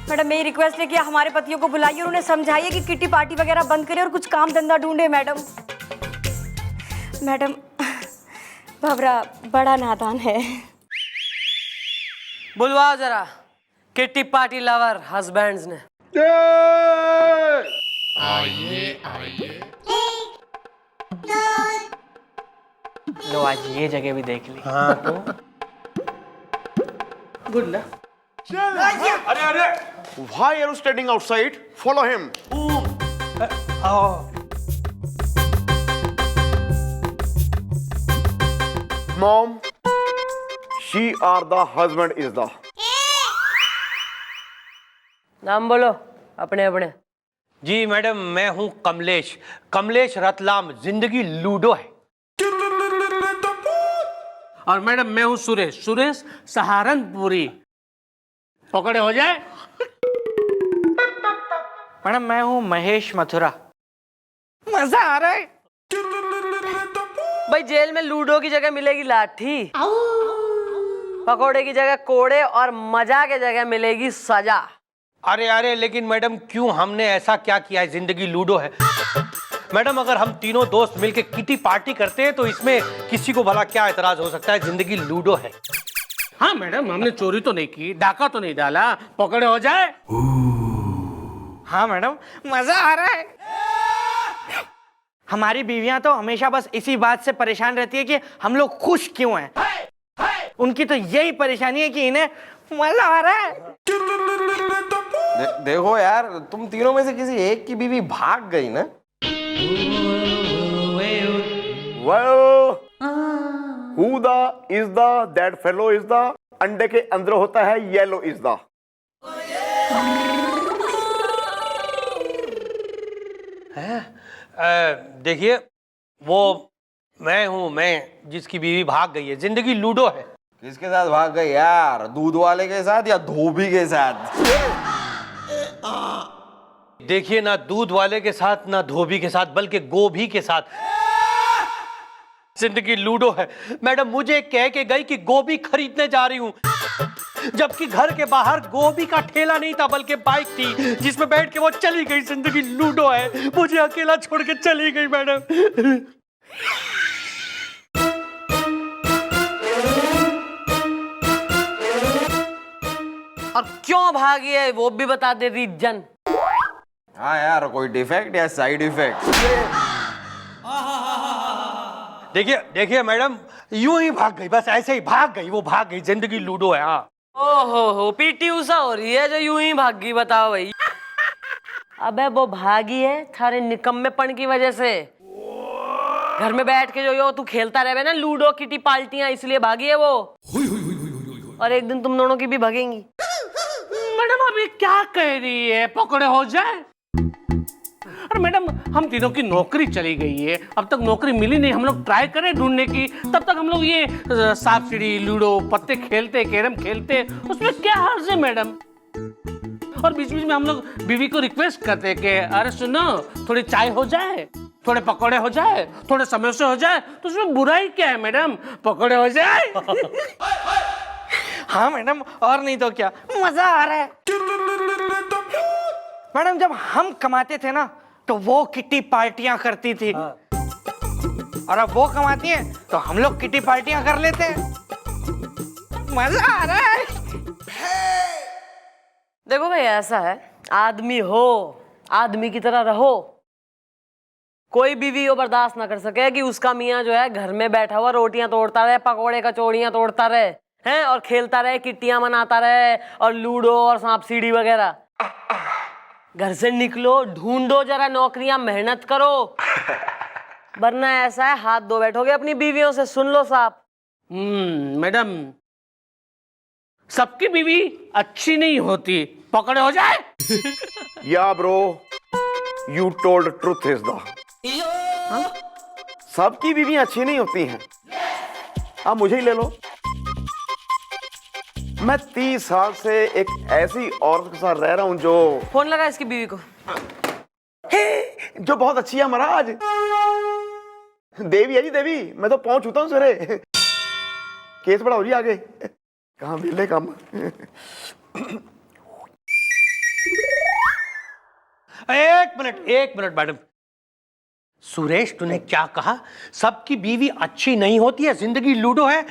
I: मैडम, मेरी रिक्वेस्ट है कि हमारे पतियों को बुलाइए और उन्हें समझाइए कि किटी पार्टी वगैरह बंद करें और कुछ काम धंधा ढूंढे। मैडम, भंवरा बड़ा नादान है।
B: बुलवाओ जरा किट्टी पार्टी लवर हस्बैंड्स ने।
D: आइए आइए
B: लो, आज ये जगह भी देख ली।
F: हाँ तो गुड ना।
A: अरे why are you standing outside? Follow him. Mom, she or the husband is the.
B: नाम बोलो अपने अपने।
F: जी मैडम, मैं हूं कमलेश, कमलेश रतलाम, जिंदगी लूडो है। और मैडम, मैं हूं सुरेश, सुरेश सहारनपुरी। पकड़े हो जाए।
J: मैडम, मैं हूँ महेश मथुरा।
G: मजा आ रहा है।
B: भाई, जेल में लूडो की जगह मिलेगी लाठी, पकोड़े की जगह कोड़े और मजा की जगह मिलेगी सजा।
F: अरे अरे, लेकिन मैडम क्यों, हमने ऐसा क्या किया है? जिंदगी लूडो है। मैडम, अगर हम तीनों दोस्त मिलके किटी पार्टी करते हैं तो इसमें किसी को भला क्या एतराज हो सकता है? जिंदगी लूडो है। हाँ मैडम, हमने चोरी तो नहीं की, डाका तो नहीं डाला, पकड़े हो जाए।
J: हाँ मैडम, मजा आ रहा है। हमारी बीवियां तो हमेशा बस इसी बात से परेशान रहती है कि हम लोग खुश क्यों हैं। उनकी तो यही परेशानी है कि इन्हें मजा आ रहा है।
C: देखो यार, तुम तीनों में से किसी एक की बीवी भाग गई ना।
A: Well, who the is the that fellow is the अंडे के अंदर होता है येलो इज द।
F: देखिए, वो मैं हूं, मैं जिसकी बीवी भाग गई है। जिंदगी लूडो है।
C: किसके साथ भाग गई यार? दूध वाले के साथ या धोबी के साथ?
F: देखिए, ना दूध वाले के साथ, ना धोबी के साथ, बल्कि गोभी के साथ जिंदगी लूडो है। मैडम मुझे कह के गई कि गोभी खरीदने जा रही हूं, जबकि घर के बाहर गोभी का ठेला नहीं था बल्कि बाइक थी जिसमें बैठ के वो चली गई। जिंदगी लूडो है, मुझे अकेला छोड़ के चली गई मैडम।
B: और क्यों भागी है वो भी बता दे रीजन।
C: हाँ यार, कोई डिफेक्ट या साइड इफेक्ट?
F: देखिए देखिए मैडम, यूं ही भाग गई, बस ऐसे ही भाग गई, वो भाग गई। जिंदगी लूडो है। हाँ।
B: ओहो, पीटी उषा हो रही है जो यूं ही भागी, बताओ भाई। अबे वो भागी है थारे निकम्मेपन की वजह से। घर में बैठ के जो यो तू खेलता रहे ना लूडो किटी पाल्टियां, इसलिए भागी है वो। और एक दिन तुम दोनों की भी भागेंगी।
F: मैडम अभी क्या कह रही है, पकड़े हो जाए?
K: अरे मैडम, हम तीनों की नौकरी चली गई है, अब तक नौकरी मिली नहीं। हम लोग ट्राई करें ढूंढने की, तब तक हम लोग ये सांप सीढ़ी, लूडो, पत्ते खेलते, कैरम खेलते, उसमें क्या हर्ज है मैडम? और बीच बीच में हम लोग बीवी को रिक्वेस्ट करते कि अरे सुनो, थोड़ी चाय हो जाए, थोड़े पकौड़े हो जाए, थोड़े समोसे हो जाए, तो उसमें बुराई क्या है मैडम? पकौड़े हो जाए।
J: हाँ मैडम, और नहीं तो क्या, मजा आ रहा है। मैडम जब हम कमाते थे ना तो वो किटी पार्टियां करती थी, और अब वो कमाती है तो हम लोग किटी पार्टियां कर लेते हैं। मजा आ रहा है।
B: देखो भाई, ऐसा है, आदमी हो, आदमी की तरह रहो। कोई बीवी वो बर्दाश्त ना कर सके कि उसका मियाँ जो है घर में बैठा हुआ रोटियां तोड़ता रहे, पकौड़े कचौड़ियां तोड़ता रहे हैं, और खेलता रहे, किट्टियां मनाता रहे, और लूडो और सांप सीढ़ी वगैरह। घर से निकलो, ढूंढो जरा नौकरियां, मेहनत करो, वरना ऐसा है हाथ धो बैठोगे अपनी बीवियों से। सुन लो साहब।
K: मैडम, सबकी बीवी अच्छी नहीं होती, पकड़े हो जाए।
A: या bro, you told truth is the. सबकी बीवी अच्छी नहीं होती हैं। आप मुझे ही ले लो, मैं 30 साल से एक ऐसी औरत के साथ रह रहा हूं जो
B: फोन लगा इसकी बीवी को,
A: जो बहुत अच्छी है महाराज। देवी है जी, देवी। मैं तो पहुंच चुका हूं सवेरे। केस बड़ा हो जी आगे। कहां मिले काम।
F: एक मिनट मैडम। सुरेश, तूने क्या कहा? सबकी बीवी अच्छी नहीं होती है, जिंदगी लूडो है।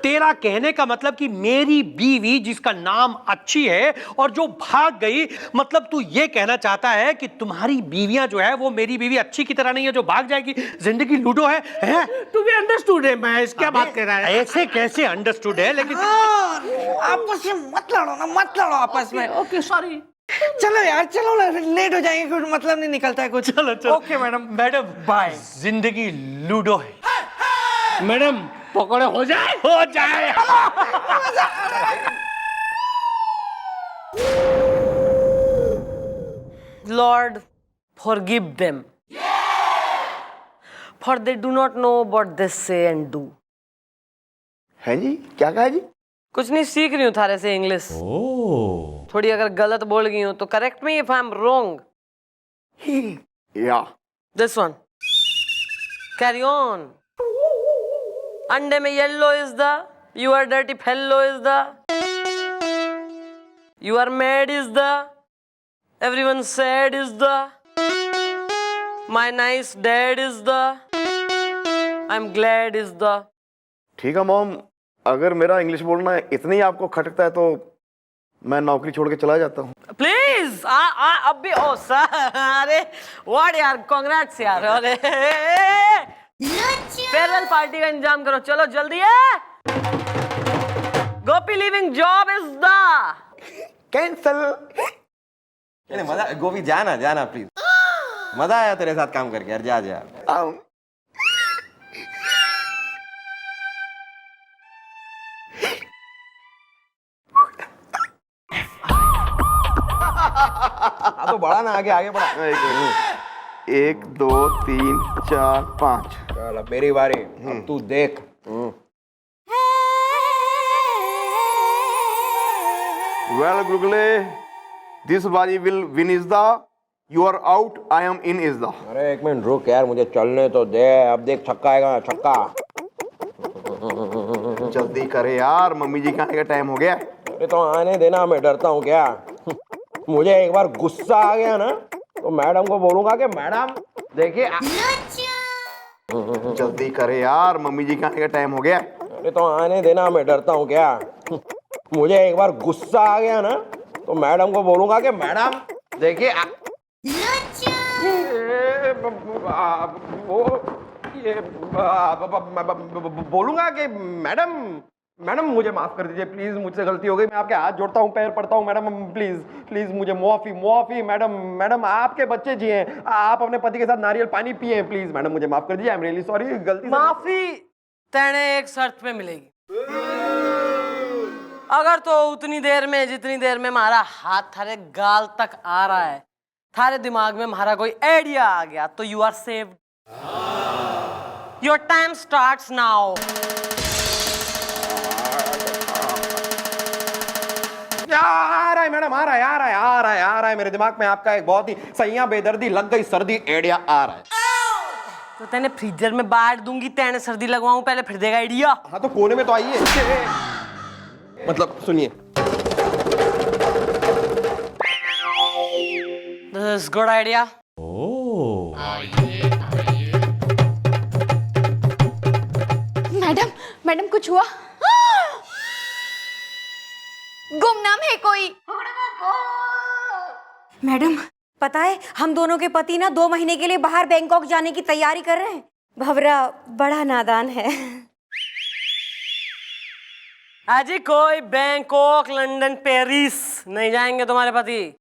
F: तेरा कहने का मतलब कि मेरी बीवी जिसका नाम अच्छी है और जो भाग गई, मतलब तू ये कहना चाहता है कि तुम्हारी बीवियां जो है वो मेरी बीवी अच्छी की तरह नहीं है जो भाग जाएगी, जिंदगी लूडो है?
K: तू भी अंडरस्टूड है महेश, क्या बात कर रहा है?
F: ऐसे कैसे अंडरस्टूड है? लेकिन
J: आपस में मत लड़ो ना, मत लड़ो आपस में।
K: Okay sorry.
J: चलो यार, चलो ना, फिर लेट हो जाएंगे, कुछ मतलब नहीं निकलता है कुछ।
F: चलो चलो।
J: Okay madam,
F: madam
J: bye.
F: जिंदगी लूडो है।
K: मैडम पकौड़े हो जाए,
F: हो जाए।
B: Lord, forgive them, for they do not know what they say and do.
A: है जी, क्या कहा जी?
B: कुछ नहीं, सीख रही हूँ थारे से इंग्लिश। थोड़ी अगर गलत बोल गई हूँ तो correct me if I am wrong.
A: या
B: दिस वन, कैरी ऑन। अंडे में yellow is the, you are dirty fellow is the, you are mad is the, everyone sad is the, my nice dad is the, I am glad is the.
A: ठीक है mom, अगर मेरा English बोलना इतनी आपको खटकता है तो मैं नौकरी छोड़ के चला जाता हूँ।
B: प्लीज अब भी। ओ सर, अरे व्हाट यार, कांग्रेट्स यार। अरे फेयरवेल पार्टी का इंतजाम करो, चलो जल्दी है। Gopi living job is the
A: cancel.
C: मजा, गोपी जाना जाना प्लीज, मजा आया तेरे साथ काम करके यार, जा जा। तो बढ़ा ना, आगे आगे बढ़ा।
A: 1 2 3 4 5।
C: चलो मेरी बारी, अब तू देख।
A: वेल गुगले, दिस बाजी will win is the, you are out, I am in is the.
C: अरे एक मिनट रुक यार, मुझे चलने तो दे। अब देख छक्का आएगा, छक्का।
A: जल्दी करे यार, मम्मी जी के आने का टाइम हो गया।
C: अरे तो आने देना, मैं डरता हूँ क्या? मुझे एक बार गुस्सा आ गया ना तो मैडम को बोलूंगा कि मैडम देखिए।
A: जल्दी करे यार, मम्मी जी के आने का टाइम हो गया।
C: अरे तो आने देना, मैं डरता हूँ क्या? मुझे एक बार गुस्सा आ गया ना तो मैडम को बोलूंगा कि मैडम देखिए। बोलूंगा कि मैडम मुझे माफ कर दीजिए प्लीज, मुझसे गलती हो गई, मैं आपके हाथ जोड़ता हूँ, पैर पड़ता हूँ मैडम, प्लीज प्लीज मुझे मुआफी मैडम। मैडम आपके बच्चे जी हैं, आप अपने पति के साथ नारियल पानी पिए, प्लीज मैडम मुझे माफ कर दीजिए, आई एम रियली सॉरी, गलती से।
B: माफी तेने एक शर्त पे मिलेगी। अगर तो उतनी देर में जितनी देर में हमारा हाथ थारे गाल तक आ रहा है, थारे दिमाग में हमारा कोई आइडिया आ गया तो you are saved. Your time starts now.
C: आ रहा है मैडम, आ रहा है मेरे दिमाग में आपका एक बहुत ही सैया बेदर्दी लग गई सर्दी आइडिया आ रहा है।
B: तो तेने फ्रीजर में बांट दूंगी, तेने सर्दी लगवाऊं पहले, फिर देगा आइडिया।
C: हाँ तो कोने में तो आइए। मतलब सुनिए,
B: this is good idea.
E: Madam madam कुछ हुआ? गुमनाम है कोई?
I: मैडम पता है हम दोनों के पति ना 2 महीने के लिए बाहर बैंकॉक जाने की तैयारी कर रहे हैं। भवरा बड़ा नादान है।
B: अजी कोई बैंकॉक लंदन पेरिस नहीं जाएंगे तुम्हारे पति,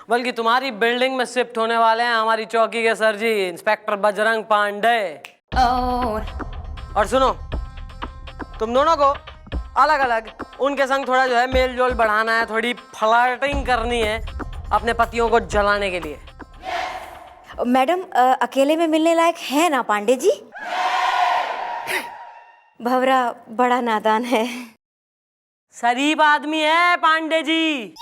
B: बल्कि तुम्हारी बिल्डिंग में शिफ्ट होने वाले हैं हमारी चौकी के सर जी, इंस्पेक्टर बजरंग पांडे। और सुनो, तुम दोनों को अलग अलग उनके संग थोड़ा जो है मेल जोल बढ़ाना है, थोड़ी फ्लर्टिंग करनी है अपने पतियों को जलाने के लिए।
I: मैडम अकेले में मिलने लायक है ना पांडे जी? भवरा बड़ा नादान है।
B: शरीफ आदमी है पांडे जी।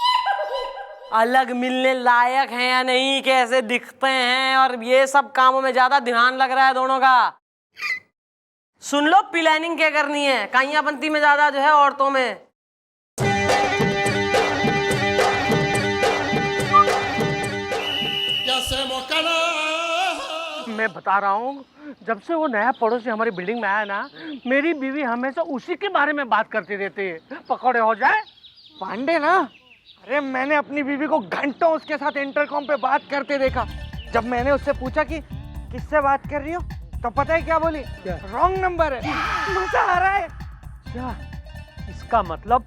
B: अलग मिलने लायक है या नहीं, कैसे दिखते हैं, और ये सब कामों में ज्यादा ध्यान लग रहा है दोनों का। सुन लो प्लानिंग क्या करनी है, काइयां बनती में ज्यादा जो है औरतों में।
K: मैं बता रहा हूँ, जब से वो नया पड़ोसी हमारी बिल्डिंग में आया ना, मेरी बीवी हमेशा उसी के बारे में बात करती रहती है। पकौड़े हो जाए
J: पांडे ना, अरे मैंने अपनी बीवी को घंटों उसके साथ इंटरकॉम पे बात करते देखा। जब मैंने उससे पूछा कि किससे बात कर रही हो, तो पता है क्या बोली? रॉन्ग नंबर है। मजा आ रहा है।
F: क्या इसका मतलब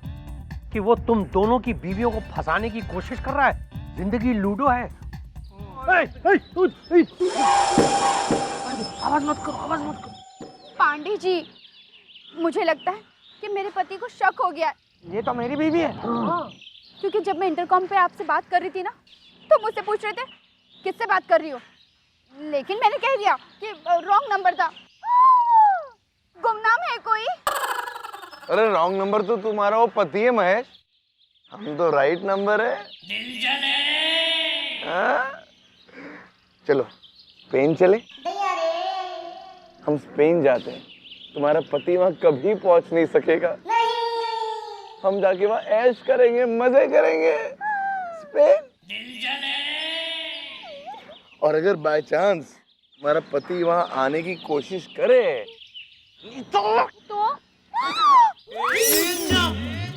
F: कि वो तुम दोनों की बीवियों को फंसाने की कोशिश कर रहा है? जिंदगी लूडो है।
K: आवाज मत करो, आवाज मत करो।
E: पांडे जी, मुझे लगता है कि मेरे पति को शक हो गया है।
J: ये तो मेरी बीवी है।
E: क्योंकि जब मैं इंटरकॉम पे आपसे बात कर रही थी ना, तो मुझसे पूछ रहे थे किससे बात कर रही हो, लेकिन मैंने कह दिया कि रॉन्ग नंबर था। गुमनाम है कोई?
H: अरे रॉन्ग नंबर तो तुम्हारा वो पति है महेश, हम तो राइट नंबर है। चलो स्पेन चले। हम स्पेन जाते हैं, तुम्हारा पति वहां कभी पहुंच नहीं सकेगा। हम जाके वहां ऐश करेंगे, मजे करेंगे। स्पेन। और अगर बाय चांस हमारा पति वहां आने की कोशिश करे तो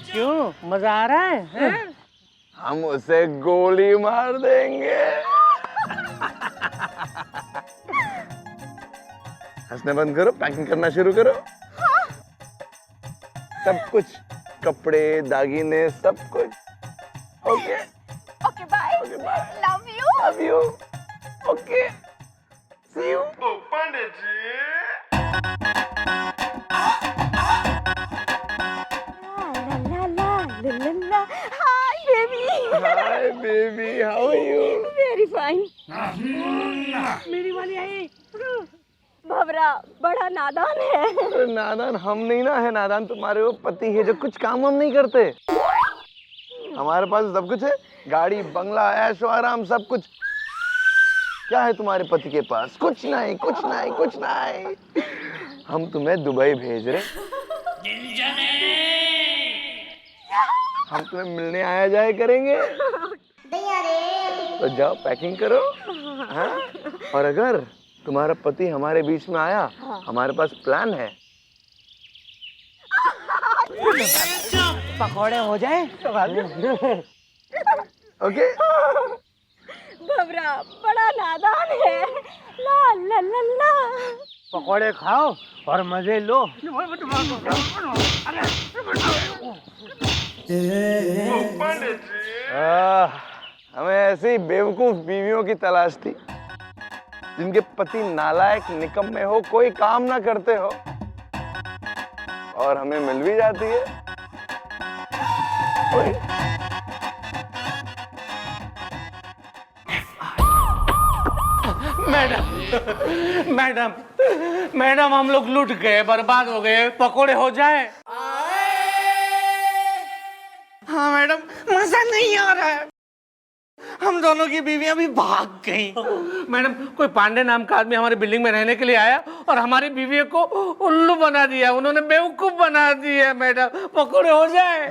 K: क्यों, मजा आ रहा है?
H: हम उसे गोली मार देंगे। हंसने बंद करो, पैकिंग करना शुरू करो। सब कुछ, कपड़े, दागीने, सब कुछ। Okay
E: okay bye.
H: Okay bye.
E: Love you.
H: Love you. Okay see you. Pandey ji.
E: Hi baby.
H: Hi baby, how are you?
E: Very fine.
K: मेरी वाली आई।
E: भवरा बड़ा नादान है।
H: अरे नादान हम नहीं ना है, नादान तुम्हारे वो पति है जो कुछ काम हम नहीं करते। हमारे पास सब कुछ है, गाड़ी बंगला ऐशो आराम सब कुछ। क्या है तुम्हारे पति के पास? कुछ नहीं, कुछ नहीं, कुछ नहीं। हम तुम्हें दुबई भेज रहे, हम तुम्हें मिलने आया जाया करेंगे। तो जाओ पैकिंग करो। हाँ? और अगर तुम्हारा पति हमारे बीच में आया, हमारे पास प्लान है।
J: पकौड़े हो जाए तो
H: ओके।
I: भवरा बड़ा नादान है। ला ला ला ला।
J: पकौड़े खाओ और मजे लो।
H: हमें ऐसी बेवकूफ बीवियों की तलाश थी जिनके पति नालायक निकम्मे हो, कोई काम ना करते हो, और हमें मिल भी जाती है।
K: मैडम मैडम मैडम, हम लोग लूट गए, बर्बाद हो गए, पकोड़े हो जाए।
J: हाँ मैडम, मजा नहीं आ रहा है। हम दोनों की बीवियां भी भाग गई।
K: मैडम, कोई पांडे नाम का आदमी हमारी बिल्डिंग में रहने के लिए आया और हमारी बीवी को उल्लू बना दिया, उन्होंने बेवकूफ बना दिया। मैडम, पकोड़े हो जाए।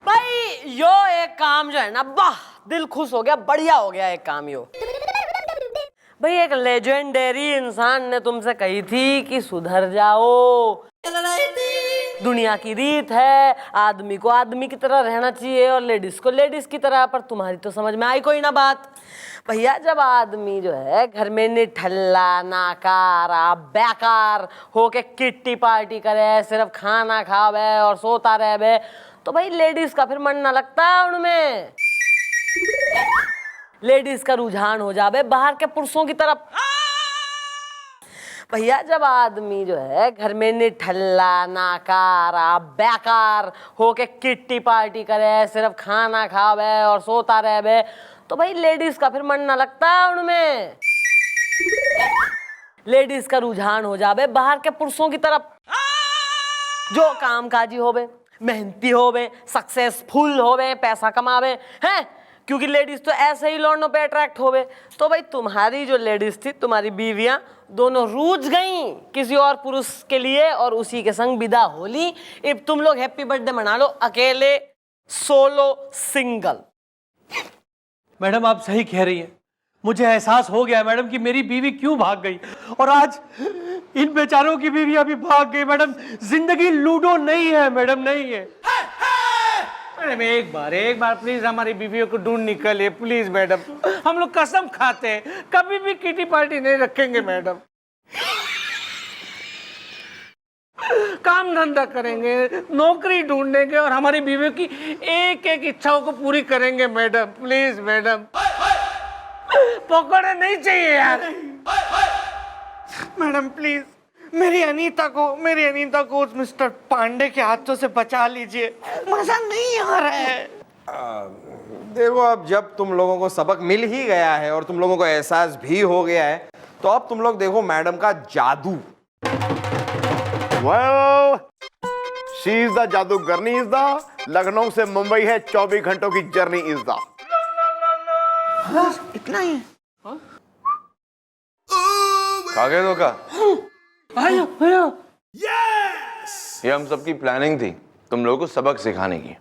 B: भाई यो एक काम जो है ना, वाह दिल खुश हो गया, बढ़िया हो गया एक काम यो। भाई एक लेजेंडरी इंसान ने तुमसे कही थी कि सुधर जाओ, दुनिया की रीत है, आदमी को आदमी की तरह रहना चाहिए और लेडीज को लेडीज की तरह। पर तुम्हारी तो समझ में आई कोई ना बात। भैया जब आदमी जो है घर में निठल्ला, नाकारा, बेकार होके किट्टी पार्टी करे, सिर्फ खाना खावे और सोता रहे, तो भाई लेडीज का फिर मन ना लगता उनमें। लेडीज का रुझान हो जावे बाहर के पुरुषों की तरफ। भैया जब आदमी जो है घर में निठल्ला, नाकारा, बेकार होके किट्टी पार्टी करे, सिर्फ खाना खावे और सोता रहे, तो भाई लेडीज का फिर मन ना लगता उनमें। लेडीज का रुझान हो जावे बाहर के पुरुषों की तरफ, जो कामकाजी होवे, मेहनती होवे, सक्सेसफुल होवे, पैसा कमावे हैं, क्योंकि लेडीज तो ऐसे ही लौंडों पे अट्रैक्ट होवे। तो भाई तुम्हारी जो लेडीज थी, तुम्हारी बीवियां दोनों रूठ गईं किसी और पुरुष के लिए और उसी के संग विदा होली। अब तुम लोग हैप्पी बर्थडे मना लो, अकेले, सोलो, सिंगल।
F: मैडम आप सही कह रही हैं, मुझे एहसास हो गया मैडम कि मेरी बीवी क्यों भाग गई, और आज इन बेचारों की बीवियां भी भाग गई। मैडम जिंदगी लूडो नहीं है मैडम, नहीं है।
K: मैडम एक बार प्लीज हमारी बीवियों को ढूंढ निकलिए प्लीज मैडम। हम लोग कसम खाते हैं कभी भी किटी पार्टी नहीं रखेंगे मैडम। काम धंधा करेंगे, नौकरी ढूंढेंगे और हमारी बीवियों की एक एक इच्छाओं को पूरी करेंगे मैडम। प्लीज मैडम, पकौड़े नहीं चाहिए यार।
J: मैडम प्लीज मेरी अनीता को उस मिस्टर पांडे के हाथों से बचा लीजिए, मजा नहीं आ रहा है।
C: देखो, अब जब तुम लोगों को सबक मिल ही गया है और तुम लोगों को एहसास भी हो गया है, तो अब तुम लोग देखो मैडम का जादू।
A: Well, she is the जादूगरनी इज द, लखनऊ से मुंबई है 24 घंटों की जर्नी इज द।
J: इतना ही है?
H: खा गए धोखा?
K: आयो आयो।
H: ये हम सबकी प्लानिंग थी, तुम लोगों को सबक सिखाने की।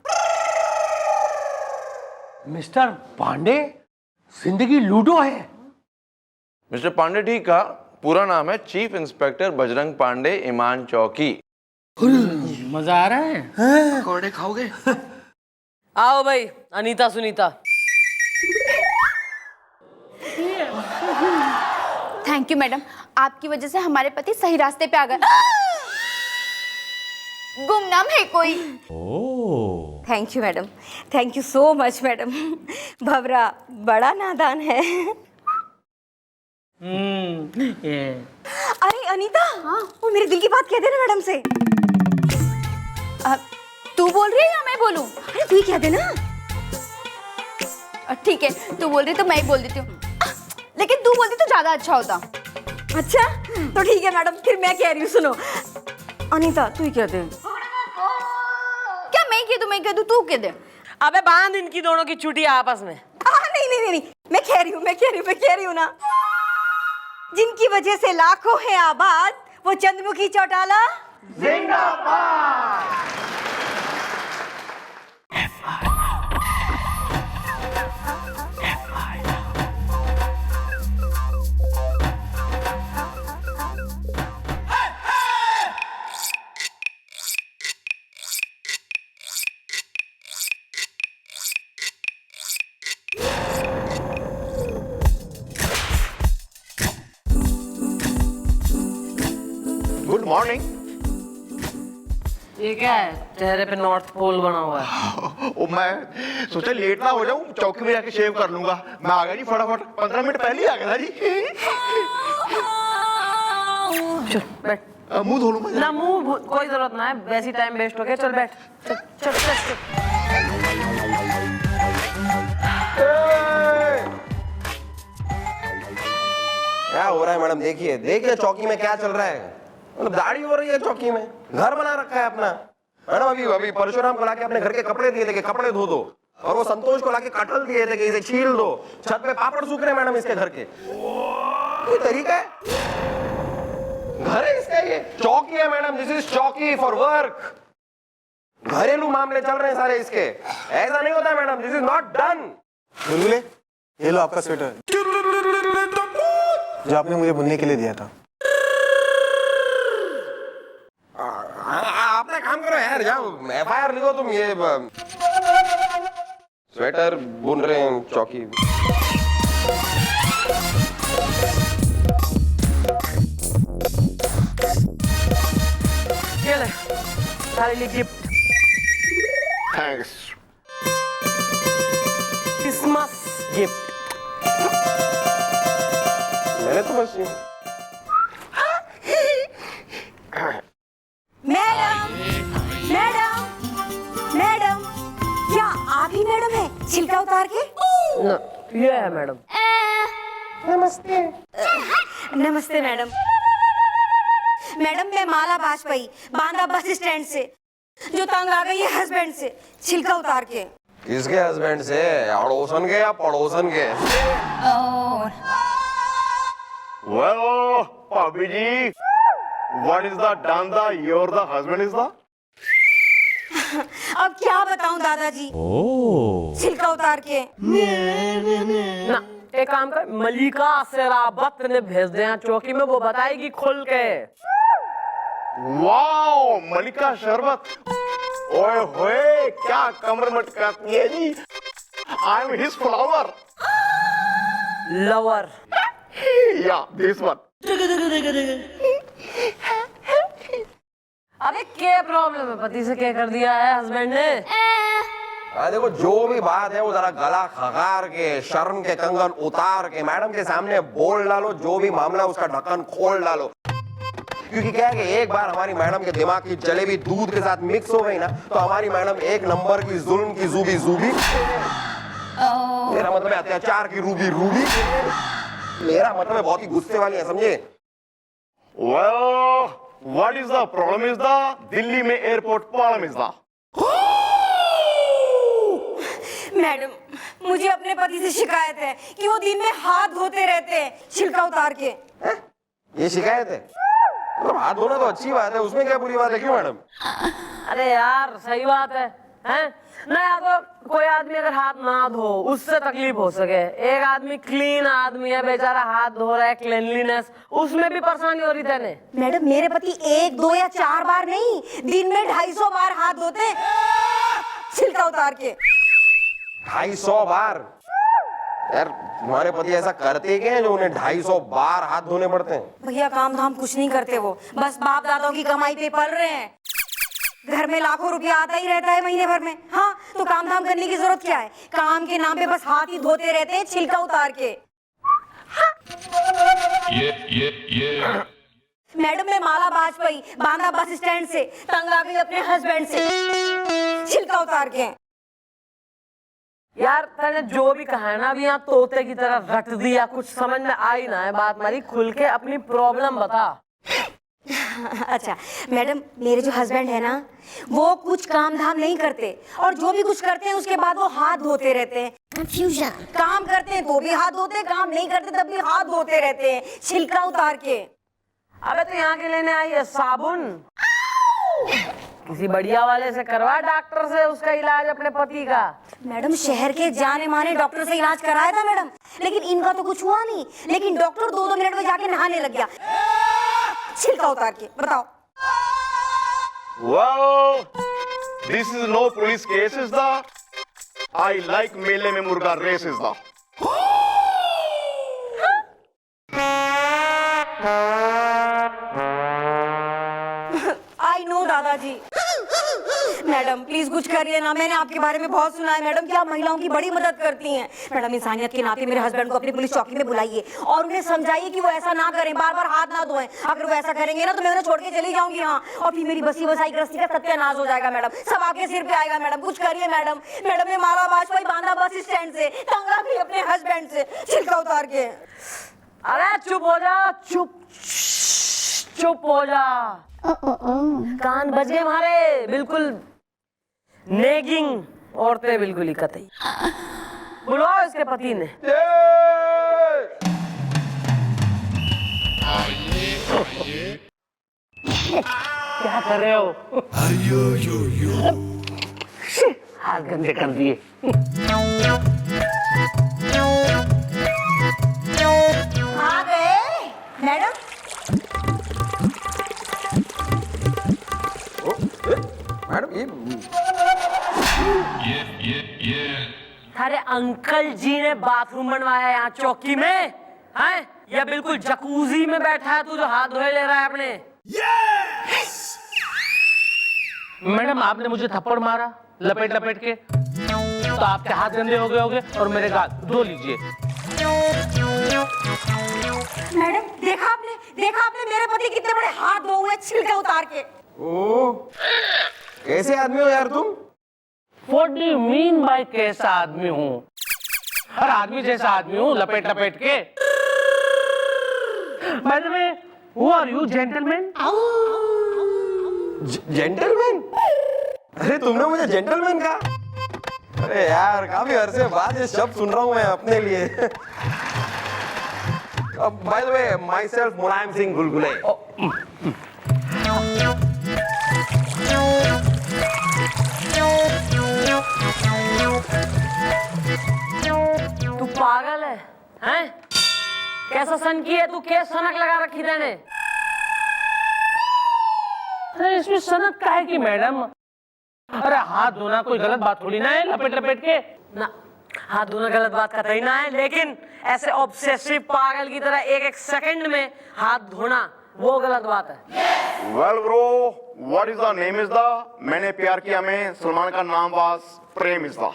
F: मिस्टर पांडे, जिंदगी लूडो है।
H: मिस्टर पांडे ठीक कहा, पूरा नाम है चीफ इंस्पेक्टर बजरंग पांडे, ईमान चौकी।
K: मजा आ रहा है?
J: पकौड़े खाओगे?
B: आओ भाई Anita Sunita.
E: Thank you madam, आपकी वजह से हमारे पति सही रास्ते पे आ गए। गुमनाम है कोई।
I: Thank you madam, thank you so much madam. भवरा बड़ा नादान है। अरे अनीता, हाँ वो मेरे दिल की बात कह देना मैडम से।
E: तू बोल रही है या मैं बोलूं?
I: अरे तू ही कह देना।
E: ठीक है, तू बोल रही तो मैं ही बोल देती हूँ, लेकिन तू बोलती तो ज्यादा अच्छा होता।
I: अच्छा तो ठीक है मैडम, फिर मैं कह रही हूँ, सुनो। अनीता तू ही कह दे।
E: क्या मैं ही कह
I: चाहिए तो मैं कह दूं तू कह दे।
B: अबे बांध इनकी दोनों की चुटिया आपस में।
I: नहीं, मैं कह रही हूँ ना, जिनकी वजह से लाखों है आबाद, वो चंद्रमुखी चौटाला
G: जिंदाबाद।
A: Good morning.
B: ये क्या है, चेहरे पे नॉर्थ पोल बना हुआ है?
A: ओ मैं सोचा लेट ना हो जाऊं, चौकी में जाके शेव कर लूंगा। मैं आ गया जी फटाफट, 15 मिनट पहले ही आ गया था जी।
B: चल बैठ।
A: मुंह धो लूं मैं?
B: ना मुंह कोई जरूरत ना है, वैसी टाइम वेस्ट हो गया। चल बैठ, चल चल चल, चल।
C: क्या हो रहा है मैडम? देखिए देखिए चौकी में क्या चल रहा है। मतलब दाढ़ी हो रही है चौकी में, घर बना रखा है अपना। मैडम अभी परशुराम को लाके अपने घर के कपड़े दिए थे कि कपड़े धो दो, और वो संतोष को लाके कटहल दिए थे कि इसे छील दो। छत पे पापड़ सूख रहे मैडम इसके घर के। कोई तरीका है? घर है इसका, ये चौकी है मैडम। दिस इज चौकी फॉर वर्क। घरेलू मामले चल रहे हैं सारे इसके। ऐसा नहीं होता madam, this is not done.
H: बुलबुले, ये लो आपका स्वेटर जो आपने मुझे बुनने के लिए दिया था।
C: अपना काम करो यार, जाओ FIR लिखो तुम। ये स्वेटर बुन रहे हैं चौकी।
B: ये ले, सारे लिए गिफ्ट।
A: थैंक्स।
B: Christmas gift.
C: मैंने तो बस
I: मैडम, क्या आप ही मैडम है छिलका उतार के?
B: ना, ये है मैडम।
I: नमस्ते मैडम। मैडम मैं माला बाजपेयी, बांदा बस स्टैंड से, जो तंग आ गई है हस्बैंड से छिलका उतार के।
C: किसके हस्बैंड से? अड़ोसन के या पड़ोसन के?
A: Well, भाभी जी, what is the danda? You're the husband is the?
I: अब क्या बताऊं दादाजी, छिलका उतार के।
B: ना, एक काम कर, मलिका सेराबत ने भेज दिया चौकी में, वो बताएगी खुल के।
A: वाओ, मलिका शरबत। ओए होए, क्या कमर मटकाती है जी। I am his flower.
B: Lover.
A: Yeah, this one.
B: अबे क्या प्रॉब्लम है, पति से क्या कर दिया है हस्बैंड ने?
C: देखो जो भी बात है वो जरा गला खगार के, शर्म के कंगन उतार के मैडम के सामने बोल डालो। जो भी मामला उसका ढक्कन खोल डालो। क्योंकि क्या है कि एक बार हमारी मैडम के दिमाग की जलेबी दूध के साथ मिक्स हो गई ना, तो हमारी मैडम एक नंबर की जुल्म की जूबी। मेरा मतलब है अत्याचार की रूबी। मेरा मतलब है बहुत ही गुस्से वाली है, समझे?
A: Well, what is the problem is the Delhi में airport problem is the?
I: Madam मुझे अपने पति से शिकायत है कि वो दिन में हाथ धोते रहते हैं छिलका उतार के।
C: ये शिकायत है? तो हाथ धोना तो अच्छी बात है, उसमें क्या बुरी बात है? क्यों मैडम?
B: अरे यार सही बात है, हैं? ना या तो कोई आदमी अगर हाथ ना धो उससे तकलीफ हो सके। एक आदमी क्लीन आदमी है बेचारा, हाथ धो रहा है, क्लीनलीनेस, उसमें भी परेशानी हो रही थी।
I: मैडम मेरे पति 1, 2 या 4 बार नहीं, दिन में 250 बार हाथ धोते हैं छिलका उतार के।
C: 250 बार? यार तुम्हारे पति ऐसा करते क्या है जो उन्हें 250 बार हाथ धोने पड़ते हैं?
I: भैया काम धाम कुछ नहीं करते, वो बस बाप दादाओं की कमाई पे पल रहे हैं। घर में लाखों रुपया आता ही रहता है महीने भर में। हाँ तो काम धाम करने की जरूरत क्या है? काम के नाम पे बस हाथ ही धोते रहते हैं छिलका उतार के। मैडम मैं माला बाजपेयी, बांदा बस स्टैंड से, तंग आ गई अपने हस्बैंड से छिलका उतार के।
B: यार तने जो भी कहा है ना, अभी यहाँ तोते की तरह रट दिया, कुछ समझ में आई ना है बात। मारी खुल के अपनी प्रॉब्लम बता।
I: अच्छा मैडम, मेरे जो हस्बैंड है ना, वो कुछ काम धाम नहीं करते, और जो भी कुछ करते हैं उसके बाद वो हाथ धोते रहते हैं। कंफ्यूजन। काम करते हैं तो भी हाथ धोते हैं, काम नहीं करते तब भी हाथ धोते रहते हैं, छिलका उतार के।
B: अबे तो यहाँ के लेने आई है साबुन। किसी बढ़िया वाले से करवा डॉक्टर से उसका इलाज अपने पति का।
I: मैडम शहर के जाने माने डॉक्टर से इलाज कराया था मैडम, लेकिन इनका तो कुछ हुआ नहीं, लेकिन डॉक्टर 2-2 मिनट में जाके नहाने लग गया छिलका उतार के। बताओ।
A: Wow, this is no police case is the I like मेले में मुर्गा race is the
I: I know दादाजी। मैडम प्लीज कुछ करिए ना, मैंने आपके बारे में बहुत सुना है मैडम कि आप महिलाओं की बड़ी मदद करती हैं। मैडम इंसानियत के नाते मेरे हस्बैंड को अपनी पुलिस चौकी में बुलाइए और उन्हें समझाइए कि वो ऐसा ना करें, बार बार हाथ ना धोएं। अगर वो ऐसा करेंगे ना तो मैं उन्हें छोड़ के चली जाऊंगी। हाँ, और फिर मेरी बसी बसाई गृहस्थी का सत्यानाश हो जाएगा मैडम, सब आपके सिर पे आएगा मैडम। कुछ करिए मैडम। मैडम ने माला बाजपेयी बांधा बस स्टैंड से, तंगा भी अपने हस्बैंड से छिलका उतार के।
B: अरे चुप हो जा, चुप हो जा। कान बज गए हमारे, बिल्कुल नेगिंग औरतें, बिल्कुल ही कतई। बुलवाओ इसके पति ने। क्या कर रहे हो? हाथ गंदे कर दिए।
I: आ गए मैडम।
C: मैडम
B: अरे अंकल जी ने बाथरूम बनवाया यहाँ चौकी में, हैं? या बिल्कुल जकूजी में बैठा है तू जो हाथ धोए ले रहा है अपने।
K: मैडम आपने मुझे थप्पड़ मारा लपेट लपेट के, तो आपके हाथ गंदे हो गए होंगे और मेरे गाल धो लीजिए।
I: मैडम देखा आपने मेरे पति कितने बड़े हाथ धो हुए छिलका उतार के।
C: ओ, कैसे आदमी हो यार तुम?
K: What do you mean by कैसा आदमी हूँ? हर आदमी जैसा आदमी हूँ, लपेट लपेट के। By the way, who are you, gentleman?
C: Gentleman? अरे तुमने मुझे जेंटलमैन कहा? अरे यार काफी अरसे बाद ये शब्द सुन रहा हूँ मैं अपने लिए। By the way, myself Mulayam Singh गुलगुले।
B: तू पागल है, हैं? कैसा सन की है तू? केस सनक लगा रखी तेने।
K: अरे इसमें सनक का है कि मैडम? अरे हाथ धोना कोई गलत बात थोड़ी ना है, लपेट लपेट के
B: ना। हाथ धोना गलत बात का ही ना है, लेकिन ऐसे ऑब्सेसिव पागल की तरह एक एक सेकंड में हाथ धोना वो गलत बात है।
A: Well bro, what is the name is the मैंने प्यार किया में सलमान का नाम वास प्रेम is the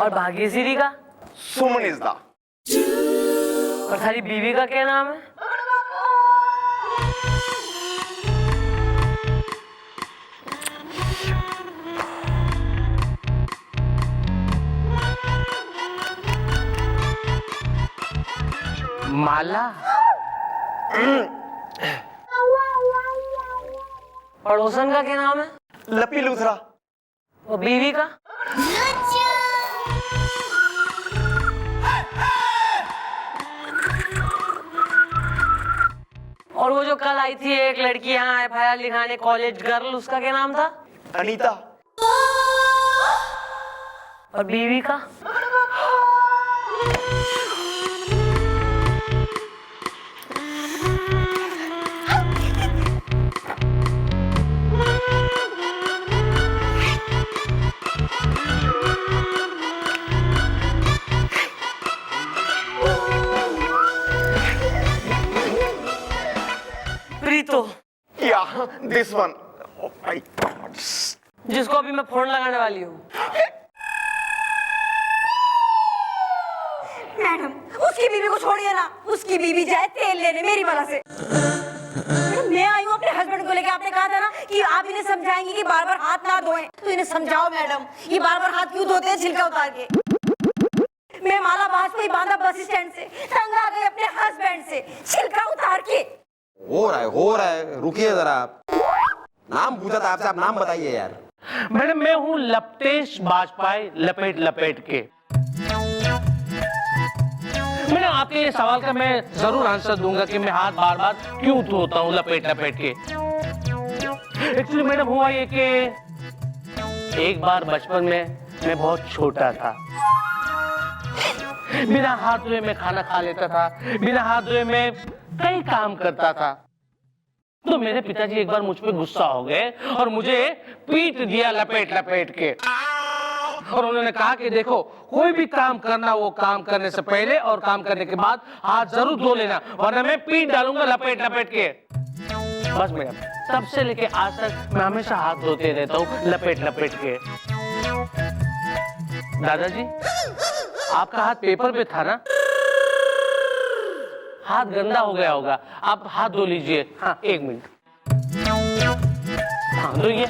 B: और भाग्यश्री का
A: सुमन is the
B: और सारी बीवी का क्या नाम है?
K: माला।
B: पड़ोसन का क्या नाम है?
A: लपी लूथरा।
B: और बीवी का? और वो जो कल आई थी एक लड़की यहाँ FIR लिखाने, कॉलेज गर्ल, उसका क्या नाम था?
A: अनीता।
B: और बीवी का? प्रीतो।
A: या this one. Oh my God.
B: जिसको अभी मैं फोन लगाने वाली हूँ।
I: मैडम उसकी बीवी को छोड़िए ना, उसकी बीवी जाए तेल लेने मेरी वजह से। मैडम मैं आई हूँ अपने हस्बैंड को लेके, आपने कहा था ना कि आप इन्हें समझाएंगे कि बार बार हाथ ना धोएं, तो इन्हें समझाओ मैडम, ये बार बार हाथ क्यों धोते हैं छिलका उतार के। मैं माला बाजपेयी बांधा बस स्टैंड से, तंग आ गई अपने हस्बैंड से छिलका उतार के।
C: हो रहा है, रुकिए जरा आप। नाम पूछा था आपसे, आप नाम बताइए यार।
K: मैडम मैं हूँ लपटेश बाजपाई लपेट लपेट के। मैंने आपके ये सवाल का मैं जरूर आंसर दूंगा कि मैं हाथ बार बार क्यों धोता हूँ लपेट लपेट के। एक्चुअली मैडम हुआ ये कि एक बार बचपन में मैं बहुत छोटा था, बिना हाथ धोए मैं खाना खा लेता था, बिना हाथ धोए मैं कई काम करता था। तो मेरे पिताजी एक बार मुझ पे गुस्सा हो गए और मुझे पीट दिया लपेट लपेट के। और उन्होंने कहा कि देखो कोई भी काम करना, वो काम करने से पहले और काम करने के बाद हाथ जरूर धो लेना, वरना मैं पीट डालूंगा लपेट लपेट के। बस मैडम तब से लेके आज तक मैं हमेशा हाथ धोते रहता हूँ लपेट लपेट के। दादाजी आपका हाथ पेपर पे था ना, हाथ गंदा हो गया होगा, आप हाथ धो लीजिए। हाँ 1 मिनट, हाँ धोइए।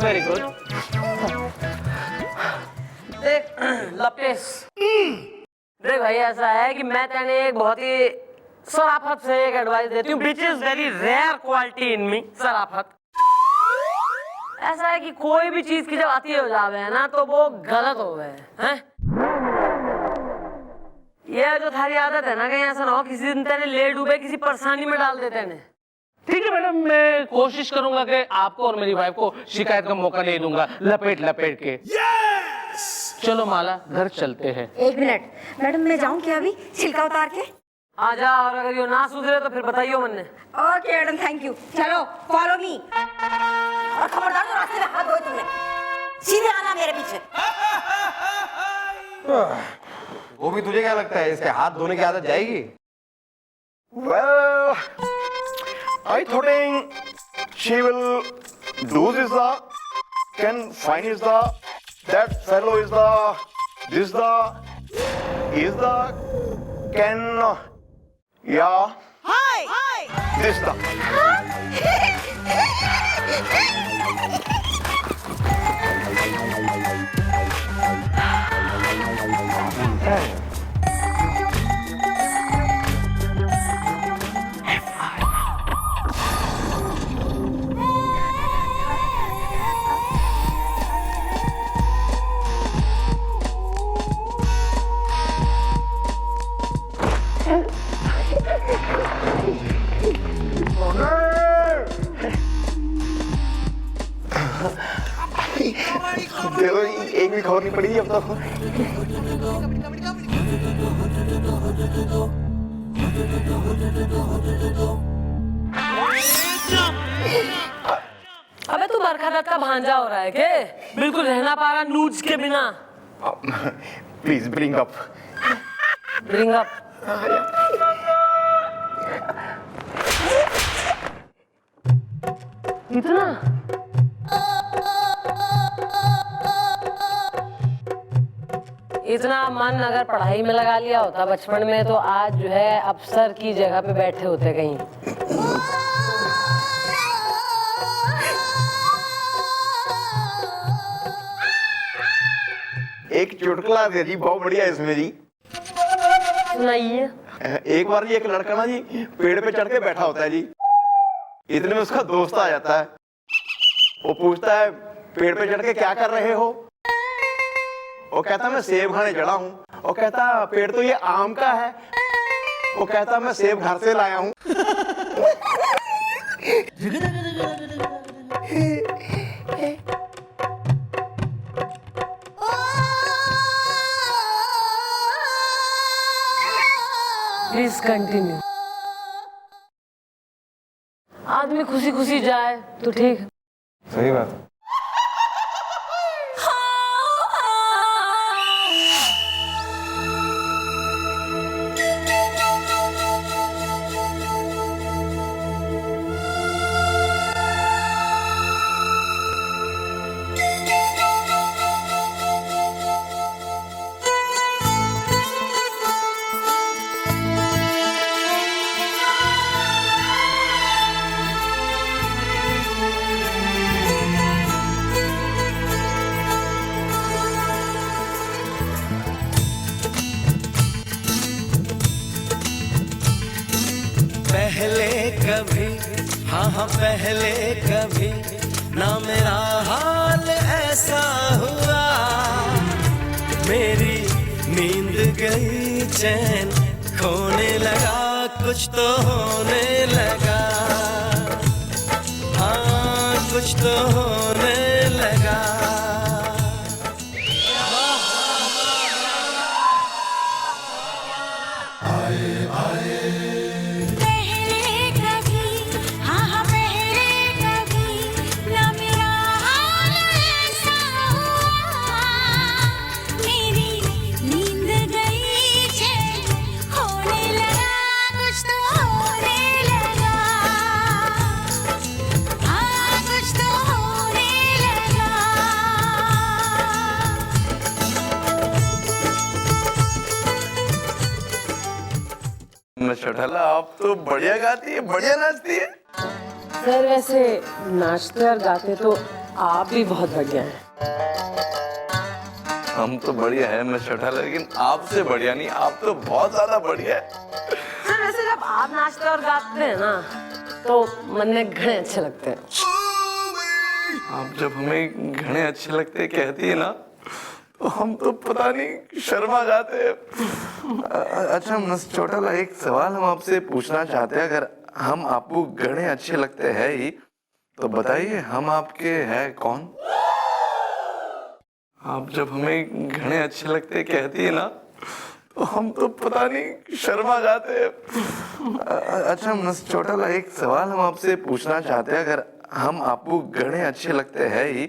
K: Very good.
B: देख लपेश, देख भाई ऐसा है कि मैं तेने एक बहुत ही शराफत से एक एडवाइस देती हूँ, which is very rare quality in me, शराफत। ऐसा है कि कोई भी चीज की जब आती हो जावे है ना तो वो गलत हो गए हैं। ये जो थारी आदत है ना, कहीं ऐसा ना हो किसी दिन तेने ले डूबे किसी परेशानी में डाल देते हैं।
K: ठीक है मैडम, मैं कोशिश करूंगा कि आपको और मेरी वाइफ को शिकायत का मौका नहीं दूंगा लपेट लपेट के। चलो माला घर चलते हैं।
I: 1 मिनट मैडम, मैं जाऊं क्या अभी छिलका उतार के?
B: आ जा, और अगर ये ना सुधरे तो फिर बताइयो मन्ने।
I: Okay madam, thank you. चलो फॉलो मी। और खबरदार जो रास्ते में हाथ धोए तुमने, सीधे आना मेरे पीछे।
C: वो भी तुझे क्या लगता है इसके हाथ धोने की आदत जाएगी?
A: Well, I think she will do this the, can find is the, that fellow is the, this the, is the, can, yeah. Hi. This the. देखो एक भी खबर नहीं पड़ी अब तक।
B: अबे तू बरखा दत्त का भांजा हो रहा है के? बिल्कुल रहना पा रहा नूड्स के बिना।
A: Please bring up.
B: Bring up. इतना इतना मन अगर पढ़ाई में लगा लिया होता बचपन में तो आज जो है अफसर की जगह पे बैठे होते कहीं।
A: एक चुटकुला दे जी, बहुत बढ़िया इसमें जी।
B: सुनाइए।
A: एक बार जी एक लड़का ना जी पेड़ पे चढ़ के बैठा होता है जी, इतने में उसका दोस्त आ जाता है। वो पूछता है पेड़ पे चढ़ के क्या कर रहे हो? वो कहता मैं सेब खाने चढ़ा हूँ। वो कहता पेड़ तो ये आम का है। वो कहता मैं सेब घर से लाया हूँ।
B: Please continue. आदमी खुशी खुशी जाए तो ठीक।
C: सही बात।
L: कभी, हाँ हाँ पहले कभी ना मेरा हाल ऐसा हुआ। मेरी नींद गई, चैन खोने लगा, कुछ तो होने लगा, हाँ कुछ तो होने लगा।
H: छोटाला आप तो बढ़िया गाती है, बढ़िया नाचती है।
B: सर वैसे नाचते और गाते तो आप भी बहुत बढ़िया हैं।
H: हम तो बढ़िया है मैं छोटाला, लेकिन आपसे बढ़िया नहीं, आप तो बहुत ज्यादा बढ़िया है।
B: सर वैसे जब आप नाचते और गाते हैं ना तो मन में घने अच्छे लगते हैं।
H: आप जब हमें घने अच्छे लगते कहती है ना तो हम तो पता नहीं शर्मा जाते हैं। अच्छा मिस छोटाला, एक सवाल हम आपसे पूछना चाहते हैं। अगर हम आपको घने अच्छे लगते हैं ही तो बताइए हम आपके हैं कौन? आप जब हमें घने अच्छे लगते कहती है ना तो हम तो पता नहीं शर्मा जाते हैं। अच्छा मिस छोटाला, एक सवाल हम आपसे पूछना चाहते हैं। अगर हम आपको घने अच्छे लगते हैं ही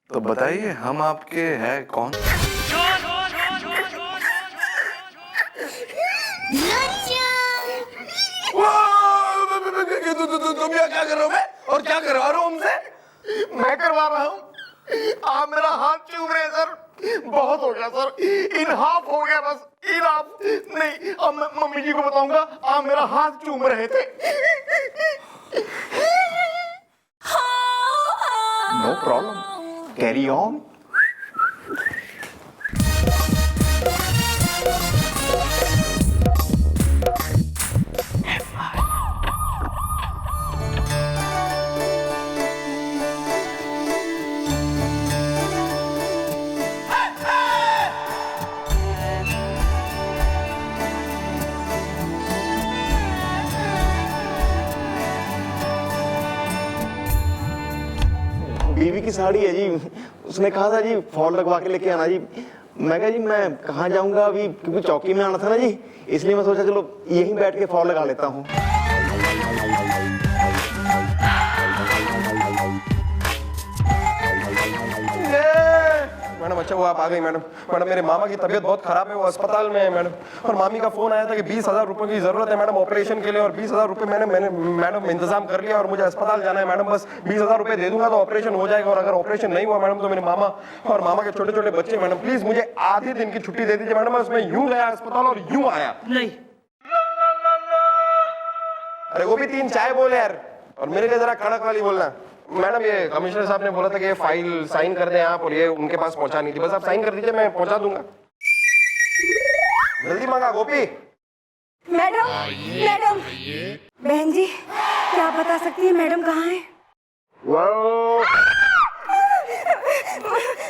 H: तो बताइए हम आपके हैं कौन?
A: तुम क्या कर रहे हो? मैं और क्या करवा रहा हूँ हमसे? मैं करवा रहा हूँ। आप मेरा हाथ चूम रहे हैं सर। बहुत हो गया सर, इन हाफ हो गया बस, इन हाफ नहीं। अब मैं मम्मी जी को बताऊंगा आप मेरा हाथ चूम रहे थे। No problem, carry on. बीवी की साड़ी है जी, उसने कहा था जी फॉल लगवा के लेके आना जी। मैं कहा जी मैं कहाँ जाऊंगा अभी, क्योंकि चौकी में आना था ना जी, इसलिए मैं सोचा चलो यहीं बैठ के फॉल लगा लेता हूँ।
C: मैडम अच्छा वो आप आ गई मैडम। मैडम मेरे मामा की तबीयत बहुत खराब है, वो अस्पताल में है मैडम। और मामी का फोन आया था कि 20,000 रुपए की जरूरत है मैडम ऑपरेशन के लिए, और 20,000 रुपए मैंने मैडम इंतजाम कर लिया और मुझे अस्पताल जाना है मैडम। बस 20,000 रुपए दे दूंगा तो ऑपरेशन हो जाएगा, और अगर ऑपरेशन नहीं हुआ मैडम तो मेरे मामा और मामा के छोटे छोटे बच्चे मैडम, प्लीज मुझे आधे दिन की छुट्टी दे दीजिए मैडम। बस मैं यूं गया अस्पताल और यूं आया।
B: नहीं
C: अरे वो भी 3 चाय बोले यार, और मेरे लिए जरा कड़क वाली बोलना। मैडम ये कमिश्नर साहब ने बोला था कि ये फाइल साइन कर दें आप, और ये उनके पास पहुंचानी थी। बस आप साइन कर दीजिए, मैं पहुंचा दूंगा। जल्दी मांगा गोपी।
I: मैडम मैडम बहन जी क्या बता सकती है मैडम कहाँ है?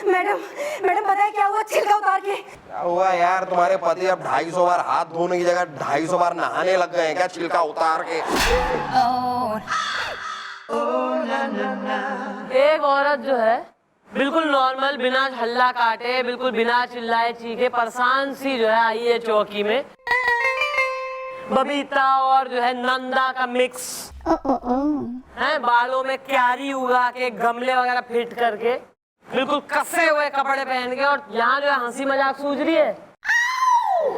I: मैडम मैडम बताए क्या हुआ? छिलका उतार के
C: क्या हुआ यार, तुम्हारे पति अब 250 बार हाथ धोने की जगह 250 बार नहाने लग गए हैं क्या छिलका उतार के?
B: एक औरत जो है बिल्कुल नॉर्मल, बिना हल्ला काटे, बिल्कुल बिना चिल्लाए चीखे, परेशान सी जो है आई है चौकी में। बबीता और जो है नंदा का मिक्स है, बालों में क्यारी उगा के, गमले वगैरह फिट करके, बिल्कुल कसे हुए कपड़े पहन के, और यहाँ जो है हंसी मजाक सूझ रही है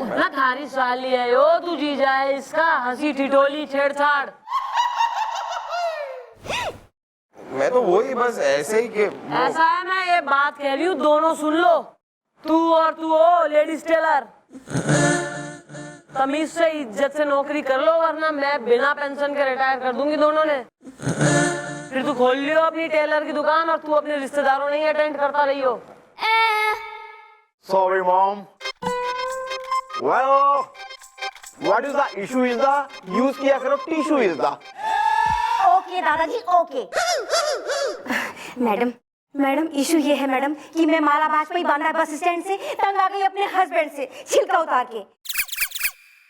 B: ना। थारी साली है यो तू जीजा है इसका, हंसी ठिठोली छेड़छाड़।
C: मैं तो वही बस ऐसे ही के
B: ऐसा है, मैं ये बात कह रही हूँ, दोनों सुन लो, तू और तू हो लेडीज टेलर। तमीज से इज्जत से नौकरी कर लो, वरना मैं बिना पेंशन के रिटायर कर दूंगी दोनों ने। फिर तू खोल लियो अपनी टेलर की दुकान और तू अपने रिश्तेदारों नहीं अटेंड करता रहियो।
A: Sorry mom. Well, what is the issue is the use किया करो टिश्यू is the
I: ओके दादाजी ओके। मैडम मैडम इशू ये है मैडम कि मैं माला बाजपेयी बांद्रा बस स्टैंड से तंग आ गई अपने हस्बैंड से छिलका उतार के।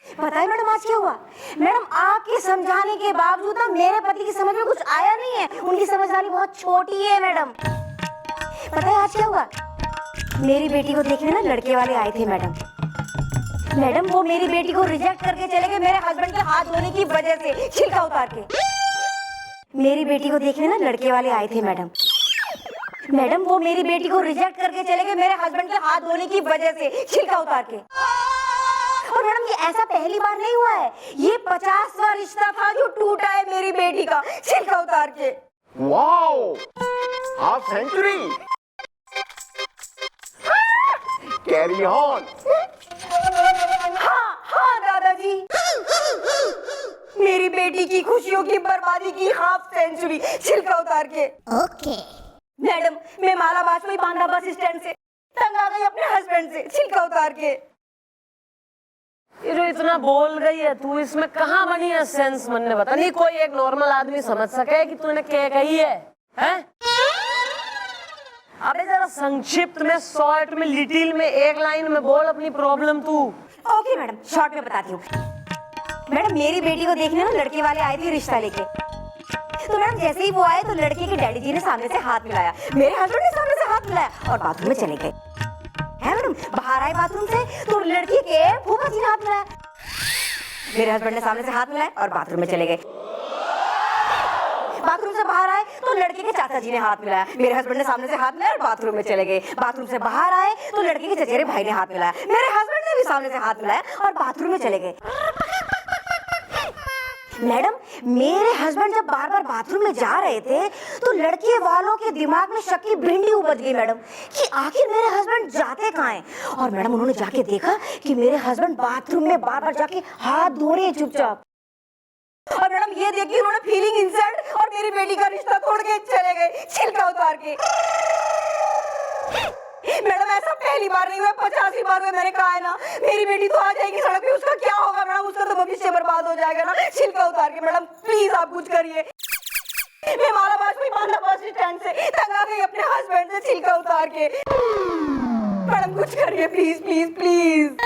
I: पता है मैडम आज क्या हुआ? मैडम आपके समझाने के बावजूद ना मेरे पति की समझ में कुछ आया नहीं है, उनकी समझदारी बहुत छोटी है मैडम। पता है आज क्या हुआ? मेरी बेटी को देखने ना लड़के वाले आए थे मैडम। मैडम वो मेरी बेटी को रिजेक्ट करके चले गए मेरे हस्बैंड के हाथ धोने की वजह से छिलका उतार के। मेरी बेटी को देखने ना लड़के वाले आए थे मैडम। मैडम वो मेरी बेटी को रिजेक्ट करके चले गए मेरे हस्बैंड के हाथ धोने की वजह से छिलका उतार के। और मैडम ये ऐसा पहली बार नहीं हुआ है, ये 50वां रिश्ता था जो टूटा है मेरी बेटी का छिलका उतार के।
A: Wow, half century. Carry on.
I: हाँ दादाजी, मेरी बेटी की खुशियों की बर्बादी की हाफ सेंचुरी छिलका उतार के। ओके मैडम, मैं माला बाजपेयी बांद्रा बस स्टैंड से तंग आ गई अपने हस्बैंड से छिलका उतार के।
B: ये जो इतना बोल गई है तू, इसमें कहाँ बनी है सेंस? मन ने बता नहीं कोई एक नॉर्मल आदमी समझ सके कि तूने क्या कही है, हैं? अबे जरा संक्षिप्त में, शॉर्ट में, लिटिल में, एक लाइन में बोल अपनी प्रॉब्लम तू।
I: ओके मैडम, शॉर्ट में बताती हूँ। मैडम मेरी बेटी को देखने ना लड़के वाले आए थे रिश्ता लेके। तो मैडम जैसे ही वो आए तो लड़के के डैडी जी ने सामने से हाथ मिलाया, मेरे हस्बैंड ने सामने से हाथ मिलाया और बाथरूम में चले गए। है मैडम, बाहर आए बाथरूम से तो लड़की के फूफा जी ने हाथ मिलाया, मेरे हस्बैंड ने सामने से हाथ मिलाया और बाथरूम में चले गए। बाथरूम से बाहर आए तो लड़के के चाचा जी ने हाथ मिलाया, मेरे हस्बैंड ने सामने से हाथ मिलाया और बाथरूम में चले गए। बाथरूम से बाहर आए तो लड़के के चचेरे भाई ने हाथ मिलाया, मेरे हस्बैंड ने भी सामने से हाथ मिलाया और बाथरूम में चले गए। मैडम मेरे हस्बैंड जब बार बार बाथरूम में जा रहे थे तो लड़के वालों के दिमाग में शक की भिंडी उपज गई मैडम कि आखिर मेरे हस्बैंड जाते कहाँ हैं। और मैडम उन्होंने जाके देखा कि मेरे हस्बैंड बाथरूम में बार बार जाके हाथ धो रहे हैं चुपचाप। और मैडम ये देख के उन्होंने फीलिंग इंसल्ट और मेरी बेटी का रिश्ता तोड़ के चले गए छिलका उतार के। मैडम ऐसा पहली बार नहीं हुआ, 50वीं बार हुआ। मैंने कहा है ना मेरी बेटी तो आ जाएगी सड़क पे, उसका क्या होगा मैडम? उसका तो भविष्य बर्बाद हो जाएगा ना छिलका उतार के। मैडम प्लीज आप कुछ करिए। मैं माला बाजपेयी बांद्रा बस स्टैंड से तंग आ गई अपने हस्बैंड से छिलका उतार के। मैडम कुछ करिए प्लीज प्लीज प्लीज।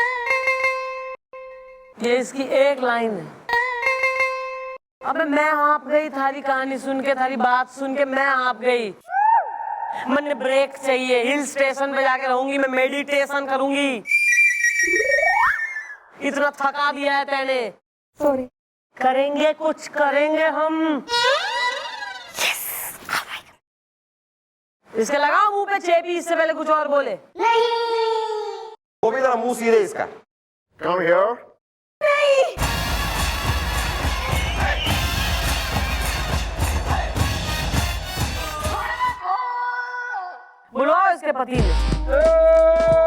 B: ये इसकी एक लाइन है। अबे मैं आप गई, थारी कहानी सुन के, थारी बात सुन के मैं आप गई। मैंने ब्रेक चाहिए, हिल स्टेशन पे जाके रहूंगी, मैं मेडिटेशन करूंगी। इतना थका दिया है तेने।
I: सॉरी।
B: करेंगे कुछ करेंगे हम। इसके लगा मुंह पे चेपी, इससे पहले कुछ और बोले।
C: वो भी जरा मुंह सीधे इसका।
A: Come here.
B: बुलवाओ इसके पति ने।